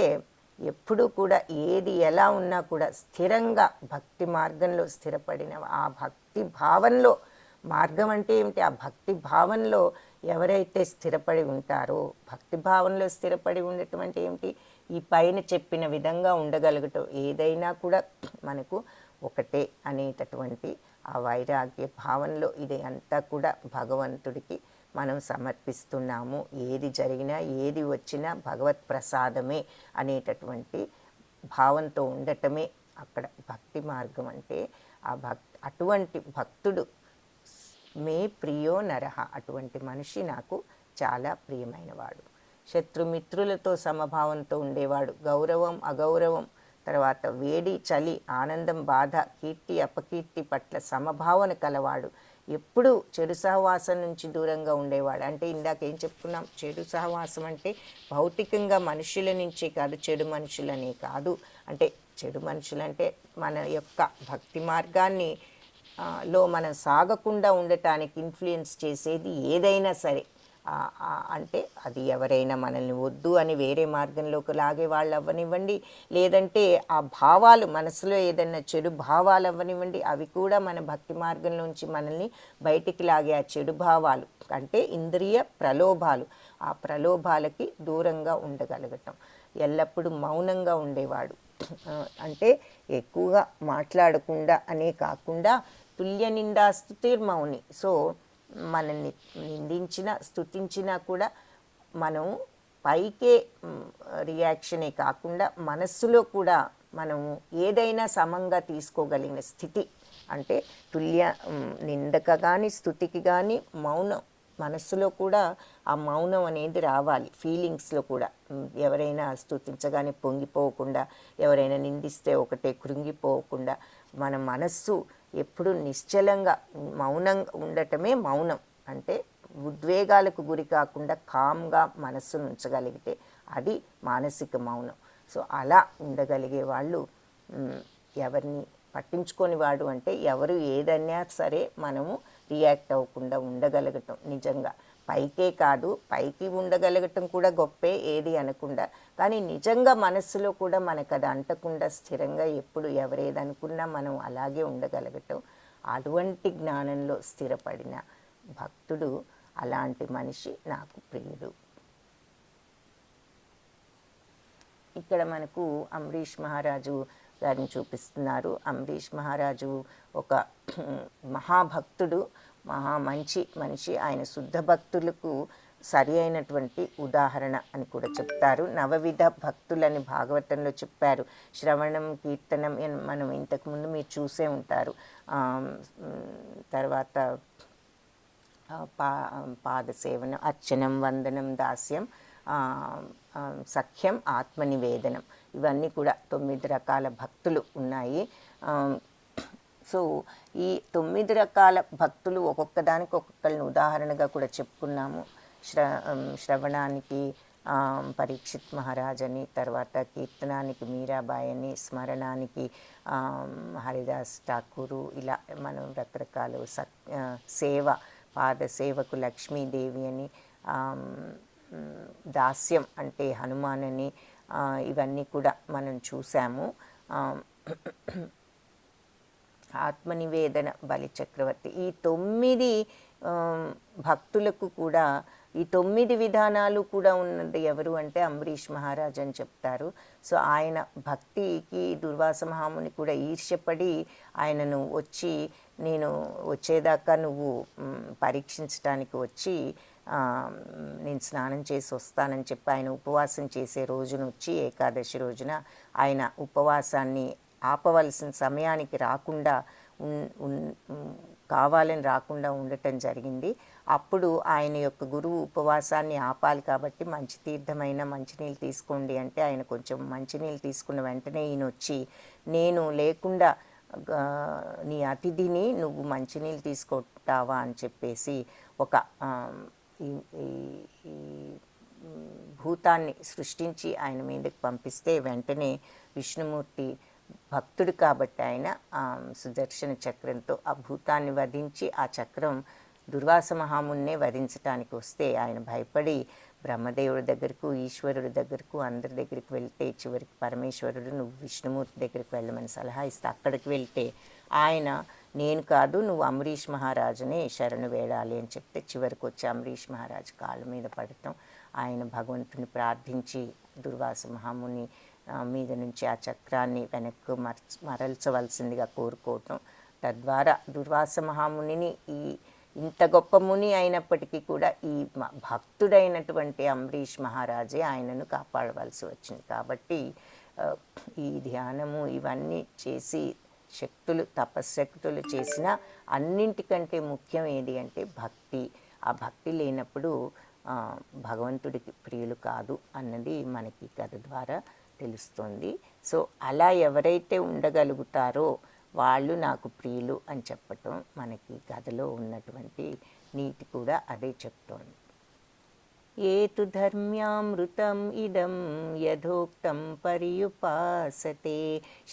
ఎప్పుడూ కూడా ఏది ఎలా ఉన్నా కూడా స్థిరంగా భక్తి మార్గంలో స్థిరపడిన, ఆ భక్తి భావంలో, మార్గం అంటే ఏమిటి? ఆ భక్తి భావంలో ఎవరైతే స్థిరపడి ఉంటారో, భక్తి భావంలో స్థిరపడి ఉండటం అంటే ఏమిటి? ఈ పైన చెప్పిన విధంగా ఉండగలగటం, ఏదైనా కూడా మనకు ఒకటే అనేటటువంటి ఆ వైరాగ్య భావంలో ఇది అంతా కూడా భగవంతుడికి మనం సమర్పిస్తున్నాము. ఏది జరిగినా ఏది వచ్చినా భగవత్ ప్రసాదమే అనేటటువంటి భావంతో ఉండటమే అక్కడ భక్తి మార్గం. అంటే ఆ అటువంటి భక్తుడు మే ప్రియో నరహ, అటువంటి మనిషి నాకు చాలా ప్రియమైనవాడు. శత్రుమిత్రులతో సమభావంతో ఉండేవాడు. గౌరవం అగౌరవం, తర్వాత వేడి చలి, ఆనందం బాధ, కీర్తి అపకీర్తి పట్ల సమభావన కలవాడు. ఎప్పుడు చెడు సహవాసం నుంచి దూరంగా ఉండేవాడు. అంటే ఇందాక ఏం చెప్పుకున్నాం? చెడు సహవాసం అంటే భౌతికంగా మనుషుల నుంచే కాదు, చెడు మనుషులనే కాదు. అంటే చెడు మనుషులంటే మన యొక్క భక్తి మార్గాన్ని లో మనం సాగకుండా ఉండటానికి ఇన్ఫ్లుయెన్స్ చేసేది ఏదైనా సరే, అంటే అది ఎవరైనా మనల్ని వద్దు అని వేరే మార్గంలోకి లాగే వాళ్ళు అవ్వనివ్వండి, లేదంటే ఆ భావాలు మనసులో ఏదైనా చెడు భావాలు అవ్వనివ్వండి, అవి కూడా మన భక్తి మార్గంలోంచి మనల్ని బయటికి లాగే ఆ చెడు భావాలు, అంటే ఇంద్రియ ప్రలోభాలు, ఆ ప్రలోభాలకి దూరంగా ఉండగలగటం. ఎల్లప్పుడూ మౌనంగా ఉండేవాడు. అంటే ఎక్కువగా మాట్లాడకుండా అనే కాకుండా తుల్య నిందా స్తుతిర్మౌని, సో మనల్ని నిందించినా స్తుతించినా కూడా మనం పైకే రియాక్షనే కాకుండా మనస్సులో కూడా మనము ఏదైనా సమంగా తీసుకోగలిగిన స్థితి, అంటే నిందక కానీ స్తుతికి కానీ మౌనం, మనస్సులో కూడా ఆ మౌనం అనేది రావాలి. ఫీలింగ్స్లో కూడా ఎవరైనా స్తుతించగానే పొంగిపోకుండా, ఎవరైనా నిందిస్తే ఒకటే కృంగిపోకుండా, మన మనస్సు ఎప్పుడు నిశ్చలంగా మౌనంగా ఉండటమే మౌనం. అంటే ఉద్వేగాలకు గురి కాకుండా కామ్గా మనస్సును ఉంచగలిగితే అది మానసిక మౌనం. సో అలా ఉండగలిగే వాళ్ళు ఎవరిని పట్టించుకొని వాడు అంటే ఎవరు ఏదన్నా సరే మనము రియాక్ట్ అవ్వకుండా ఉండగలగటం. నిజంగా పైకే కాదు, పైకి ఉండగలగటం కూడా గొప్పే, ఏది అనకుండా. కానీ నిజంగా మనస్సులో కూడా మనకు అది అంటకుండా స్థిరంగా ఎప్పుడు ఎవరేదనుకున్నా మనం అలాగే ఉండగలగటం. అటువంటి జ్ఞానంలో స్థిరపడిన భక్తుడు, అలాంటి మనిషి నాకు ప్రియుడు. ఇక్కడ మనకు అంబరీష్ మహారాజు గారిని చూపిస్తున్నారు. అంబరీష్ మహారాజు ఒక మహాభక్తుడు, మంచి మనిషి. ఆయన శుద్ధ భక్తులకు సరి అయినటువంటి ఉదాహరణ అని కూడా చెప్తారు. నవవిధ భక్తులని భాగవతంలో చెప్పారు. శ్రవణం, కీర్తనం మనం ఇంతకుముందు మీరు చూసే ఉంటారు. తర్వాత పాదసేవనం, అర్చనం, వందనం, దాస్యం, సఖ్యం, ఆత్మనివేదనం, ఇవన్నీ కూడా 9 రకాల భక్తులు ఉన్నాయి. సో ఈ 9 రకాల భక్తులు ఒక్కొక్కదానికి ఒక్కొక్కరిని ఉదాహరణగా కూడా చెప్పుకున్నాము. శ్రవణానికి పరీక్షిత్ మహారాజ్ అని, తర్వాత కీర్తనానికి మీరాబాయి అని, స్మరణానికి హరిదాస్ ఠాకూరు, ఇలా మనం రకరకాలు సేవ, పాదసేవకు లక్ష్మీదేవి అని, దాస్యం అంటే హనుమాన్ అని, ఇవన్నీ కూడా మనం చూసాము. ఆత్మనివేదన బలిచక్రవర్తి. ఈ 9 భక్తులకు కూడా ఈ 9 విధానాలు కూడా ఉన్నది ఎవరు అంటే అంబరీష్ మహారాజ్ అని చెప్తారు. సో ఆయన భక్తికి దుర్వాస మహాముని కూడా ఈర్ష్యపడి ఆయనను వచ్చి, నేను వచ్చేదాకా నువ్వు పరీక్షించడానికి వచ్చి నేను స్నానం చేసి వస్తానని చెప్పి ఆయన ఉపవాసం చేసే రోజున వచ్చి, ఏకాదశి రోజున ఆయన ఉపవాసాన్ని ఆపవలసిన సమయానికి రాకుండా కావాలని రాకుండా ఉండటం జరిగింది. అప్పుడు ఆయన యొక్క గురువు ఉపవాసాన్ని ఆపాలి కాబట్టి మంచి తీర్థమైన మంచినీళ్ళు తీసుకోండి అంటే ఆయన కొంచెం మంచినీళ్ళు తీసుకున్న వెంటనే ఈయన వచ్చి, నేను లేకుండా నీ అతిథిని నువ్వు మంచినీళ్ళు తీసుకుంటావా అని చెప్పేసి ఒక భూతాన్ని సృష్టించి ఆయన మీదకి పంపిస్తే, వెంటనే విష్ణుమూర్తి భక్తుడు కాబట్టి ఆయన సుదర్శన చక్రంతో ఆ భూతాన్ని వధించి, ఆ చక్రం దుర్వాస మహామున్నే వధించడానికి వస్తే ఆయన భయపడి బ్రహ్మదేవుడి దగ్గరకు, ఈశ్వరుడి దగ్గరకు, అందరి దగ్గరికి వెళ్తే చివరికి పరమేశ్వరుడు నువ్వు విష్ణుమూర్తి దగ్గరికి వెళ్ళమని సలహా ఇస్తే అక్కడికి వెళ్తే ఆయన, నేను కాదు నువ్వు అంబరీష్ మహారాజునే శరణు వేడాలి అని చెప్తే చివరికి వచ్చి అంబరీష్ మహారాజు కాళ్ళ మీద పడటం, ఆయన భగవంతుని ప్రార్థించి దుర్వాస మహాముని మీద నుంచి ఆ చక్రాన్ని వెనక్కు మరల్చవలసిందిగా కోరుకోవటం, తద్వారా దుర్వాస మహామునిని ఇంత గొప్ప ముని అయినప్పటికీ కూడా ఈ భక్తుడైనటువంటి అంబరీష్ మహారాజే ఆయనను కాపాడవలసి వచ్చింది. కాబట్టి ఈ ధ్యానము ఇవన్నీ చేసి శక్తులు, తపశ్శక్తులు చేసిన అన్నింటికంటే ముఖ్యం ఏది అంటే భక్తి. ఆ భక్తి లేనప్పుడు భగవంతుడికి ప్రియులు కాదు అన్నది మనకి కథ ద్వారా తెలుస్తుంది. సో అలా ఎవరైతే ఉండగలుగుతారో వాళ్ళు నాకు ప్రియులు అని చెప్పటం మనకి కథలో ఉన్నటువంటి నీతి కూడా అదే చెప్తోంది. ఏతు ధర్మ్యామృతం ఇదం యథోక్తం పర్యుపాసతే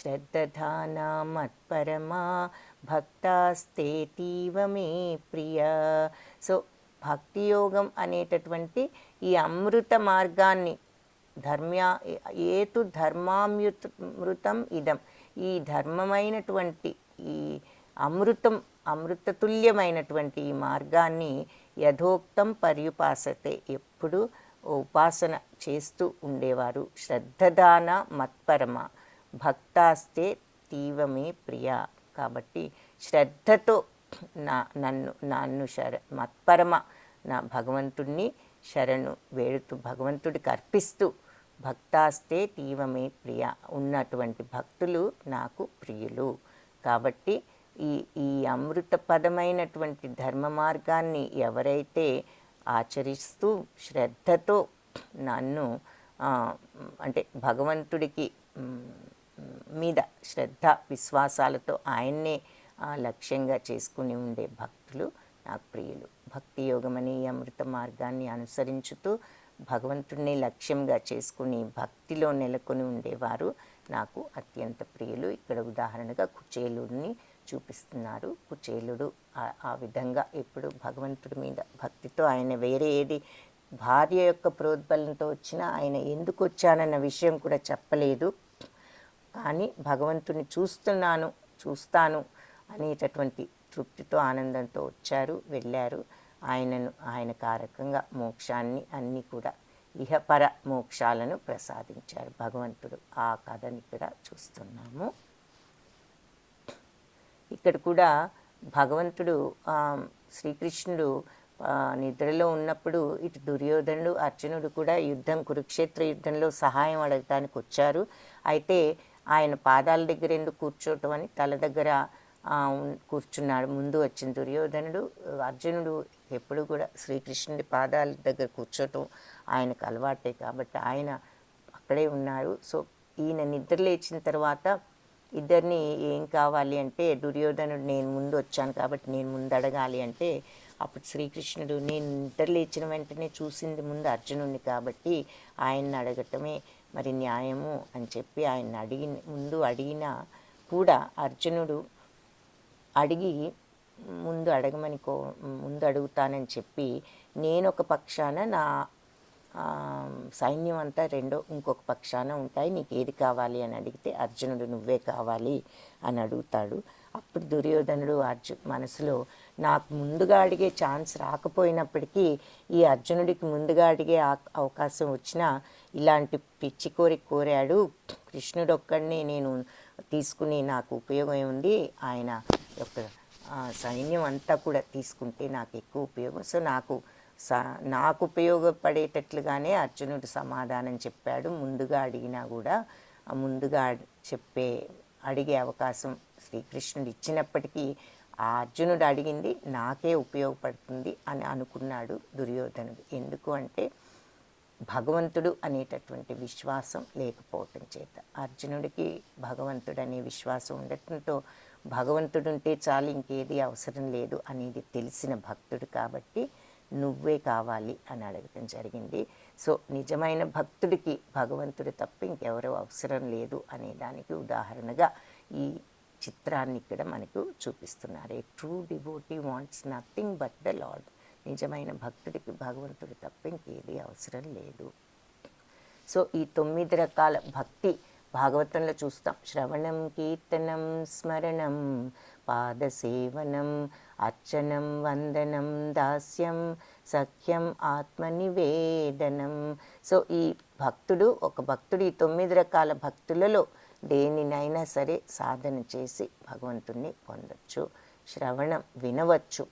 శ్రద్ధానా మత్పరమా భక్తాస్తేతీవ మే ప్రియ. సో భక్తి యోగం అనేటటువంటి ఈ అమృత మార్గాన్ని ఏతు ధర్మామృతం ఇదం, ఈ ధర్మమైనటువంటి ఈ అమృతతుల్యమైనటువంటి ఈ మార్గాన్ని యథోక్తం పర్యుపాసతే, ఎప్పుడు ఉపాసన చేస్తూ ఉండేవారు. శ్రద్ధదాన మత్పరమ భక్తాస్తే తీవమే ప్రియ. కాబట్టి శ్రద్ధతో నన్ను మత్పరమ నా భగవంతుణ్ణి శరణు వేడుతూ భగవంతుడికి అర్పిస్తూ భక్తాస్తే తీవమే ప్రియ ఉన్నటువంటి భక్తులు నాకు ప్రియులు. కాబట్టి ఈ ఈ అమృతపదమైనటువంటి ధర్మ మార్గాన్ని ఎవరైతే ఆచరిస్తూ శ్రద్ధతో నన్ను అంటే భగవంతుడికి మీద శ్రద్ధ విశ్వాసాలతో ఆయన్నే లక్ష్యంగా చేసుకుని ఉండే భక్తులు నాకు ప్రియులు. భక్తి యోగం అనే ఈ అమృత మార్గాన్ని అనుసరించుతూ భగవంతుడిని లక్ష్యంగా చేసుకుని భక్తిలో నెలకొని ఉండేవారు నాకు అత్యంత ప్రియులు. ఇక్కడ ఉదాహరణగా కుచేలుడిని చూపిస్తున్నారు. కుచేలుడు ఆ విధంగా ఎప్పుడు భగవంతుడి మీద భక్తితో, ఆయన వేరే ఏది భార్య యొక్క ప్రోద్బలంతో వచ్చినా ఆయన ఎందుకు వచ్చానన్న విషయం కూడా చెప్పలేదు. కానీ భగవంతుని చూస్తాను అనేటటువంటి తృప్తితో ఆనందంతో వచ్చారు, వెళ్ళారు. ఆయన కారకంగా మోక్షాన్ని అన్నీ కూడా ఇహపర మోక్షాలను ప్రసాదించారు భగవంతుడు. ఆ కథని ఇక్కడ చూస్తున్నాము. ఇక్కడ కూడా భగవంతుడు శ్రీకృష్ణుడు నిద్రలో ఉన్నప్పుడు ఇటు దుర్యోధనుడు అర్జునుడు కూడా కురుక్షేత్ర యుద్ధంలో సహాయం అడగటానికి వచ్చారు. అయితే ఆయన పాదాల దగ్గర ఎందుకు కూర్చోవటం అని తల దగ్గర కూర్చున్నాడు. ముందు వచ్చిన దుర్యోధనుడు. అర్జునుడు ఎప్పుడు కూడా శ్రీకృష్ణుడి పాదాల దగ్గర కూర్చోవటం ఆయనకు అలవాటే కాబట్టి ఆయన అక్కడే ఉన్నారు. సో ఈయన నిద్ర లేచిన తర్వాత ఇద్దరిని ఏం కావాలి అంటే, దుర్యోధనుడు నేను ముందు వచ్చాను కాబట్టి నేను ముందు అడగాలి అంటే, అప్పుడు శ్రీకృష్ణుడు నేను నిద్ర లేచిన వెంటనే చూసింది ముందు అర్జునుడిని కాబట్టి ఆయన్ని అడగటమే మరి న్యాయము అని చెప్పి ఆయన ముందు అడిగినా కూడా అర్జునుడు అడిగి ముందు అడుగుతానని చెప్పి నేను ఒక పక్షాన నా సైన్యం అంతా ఇంకొక పక్షాన ఉంటాయి, నీకు ఏది కావాలి అని అడిగితే అర్జునుడు నువ్వే కావాలి అని అడుగుతాడు. అప్పుడు దుర్యోధనుడు మనసులో నాకు ముందుగా అడిగే ఛాన్స్ రాకపోయినప్పటికీ ఈ అర్జునుడికి ముందుగా అడిగే అవకాశం వచ్చినా ఇలాంటి పిచ్చి కోరాడు, కృష్ణుడు ఒక్కడిని నేను తీసుకుని నాకు ఉపయోగం ఉంది, ఆయన యొక్క సైన్యం అంతా కూడా తీసుకుంటే నాకు ఎక్కువ ఉపయోగం. సో నాకు ఉపయోగపడేటట్లుగానే అర్జునుడు సమాధానం చెప్పాడు. ముందుగా అడిగినా కూడా ముందుగా అడిగే అవకాశం శ్రీకృష్ణుడు ఇచ్చినప్పటికీ ఆ అర్జునుడు అడిగింది నాకే ఉపయోగపడుతుంది అని అనుకున్నాడు దుర్యోధనుడు. ఎందుకు అంటే భగవంతుడు అనేటటువంటి విశ్వాసం లేకపోవటం చేత. అర్జునుడికి భగవంతుడు అనే విశ్వాసం ఉండటంతో భగవంతుడు ఉంటే చాలు, ఇంకేది అవసరం లేదు అనేది తెలిసిన భక్తుడు కాబట్టి నువ్వే కావాలి అని అడగటం జరిగింది. సో నిజమైన భక్తుడికి భగవంతుడు తప్ప ఇంకెవరో అవసరం లేదు అనే దానికి ఉదాహరణగా ఈ చిత్రాన్ని ఇక్కడ మనకు చూపిస్తున్నారు. ఏ true devotee wants nothing but the lord. నిజమైన భక్తుడికి భగవంతుడు తప్ప ఇంకేది అవసరం లేదు. సో ఈ 9 రకాల భక్తి భాగవతంలో చూస్తాం. శ్రవణం, కీర్తనం, స్మరణం, పాదసేవనం, అర్చనం, వందనం, దాస్యం, సఖ్యం, ఆత్మనివేదనం. సో ఈ ఒక భక్తుడు ఈ 9 రకాల భక్తులలో దేనినైనా సరే సాధన చేసి భగవంతుణ్ణి పొందొచ్చు. శ్రవణం వినవచ్చు,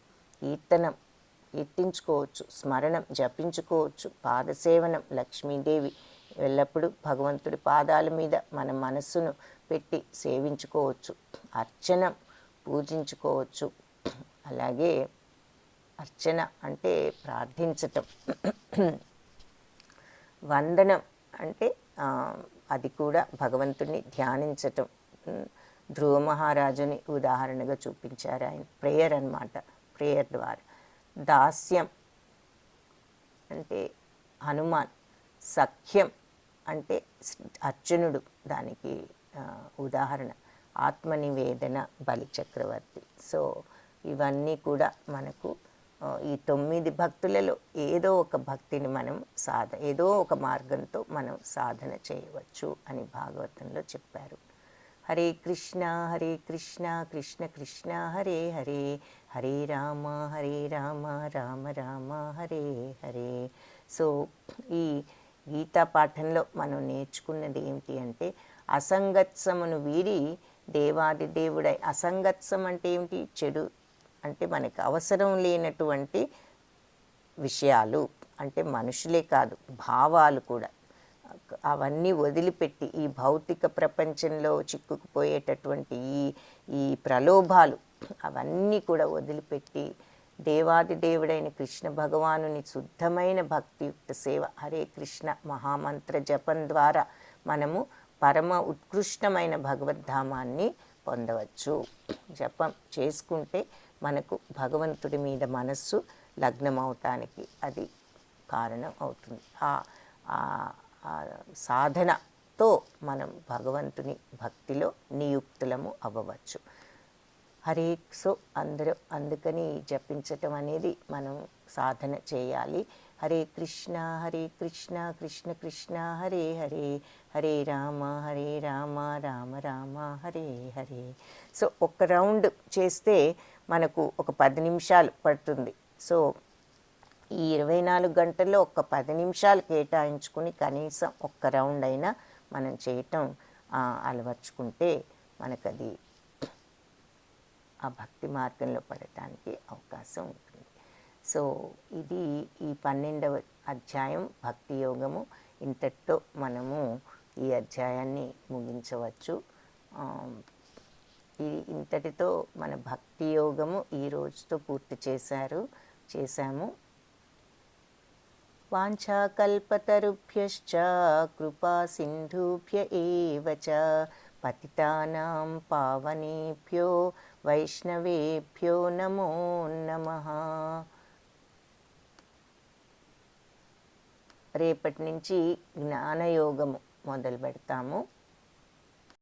కీర్తించుకోవచ్చు, స్మరణం జపించుకోవచ్చు, పాదసేవనం లక్ష్మీదేవి ఎల్లప్పుడూ భగవంతుడి పాదాల మీద మన మనస్సును పెట్టి సేవించుకోవచ్చు, అర్చనం పూజించుకోవచ్చు. అలాగే అర్చన అంటే ప్రార్థించటం, వందనం అంటే అది కూడా భగవంతుడిని ధ్యానించటం. ధ్రువ మహారాజుని ఉదాహరణగా చూపించారు ఆయన. ప్రేయర్ అన్నమాట, ప్రేయర్ ద్వారా. దాస్యం అంటే హనుమాన్, సఖ్యం అంటే అర్జునుడు దానికి ఉదాహరణ, ఆత్మనివేదన బలిచక్రవర్తి. సో ఇవన్నీ కూడా మనకు ఈ 9 భక్తులలో ఏదో ఒక భక్తిని మనం ఏదో ఒక మార్గంతో మనం సాధన చేయవచ్చు అని భాగవతంలో చెప్పారు. హరే కృష్ణ కృష్ణ కృష్ణ హరే హరే, హరే రామ రామ రామ హరే హరే. సో ఈ గీతా పాఠంలో మనం నేర్చుకున్నది ఏమిటి అంటే అసంగత్సమును వీడి దేవాది దేవుడై. అసంగత్సం అంటే ఏమిటి? చెడు అంటే మనకు అవసరం లేనటువంటి విషయాలు, అంటే మనుషులే కాదు భావాలు కూడా, అవన్నీ వదిలిపెట్టి ఈ భౌతిక ప్రపంచంలో చిక్కుకుపోయేటటువంటి ఈ ప్రలోభాలు, అవన్నీ కూడా వదిలిపెట్టి దేవాది దేవుడైన కృష్ణ భగవానుని శుద్ధమైన భక్తియుక్త సేవ హరే కృష్ణ మహామంత్ర జపం ద్వారా మనము పరమ ఉత్కృష్టమైన భగవద్ధామాన్ని పొందవచ్చు. జపం చేసుకుంటే మనకు భగవంతుడి మీద మనస్సు లగ్నమవటానికి అది కారణం అవుతుంది. ఆ సాధనతో మనం భగవంతుని భక్తిలో నియుక్తులము అవ్వవచ్చు. అందరూ అందుకని జపించటం అనేది మనం సాధన చేయాలి. హరే కృష్ణ కృష్ణ కృష్ణ హరే హరే, హరే రామ రామ రామ హరే హరే. సో ఒక రౌండ్ చేస్తే మనకు ఒక 10 నిమిషాలు పడుతుంది. సో ఈ 24 గంటల్లో ఒక 10 నిమిషాలు కేటాయించుకుని కనీసం ఒక్క రౌండ్ అయినా మనం చేయటం అలవర్చుకుంటే మనకది ఆ భక్తి మార్గంలో పడటానికి అవకాశం ఉంటుంది. సో ఇది ఈ 12వ అధ్యాయం భక్తి యోగము. ఇంతటితో మనము ఈ అధ్యాయాన్ని ముగించవచ్చు. ఇంతటితో మన భక్తి యోగము ఈ రోజుతో పూర్తి చేశాము. వాంఛాకల్పతరుభ్యశ్చ కృపా సింధుభ్య ఏవ చ పతితానాం పావనేభ్యో వైష్ణవేభ్యో నమో నమః. రేపటి నుంచి జ్ఞానయోగము మొదలు పెడతాము.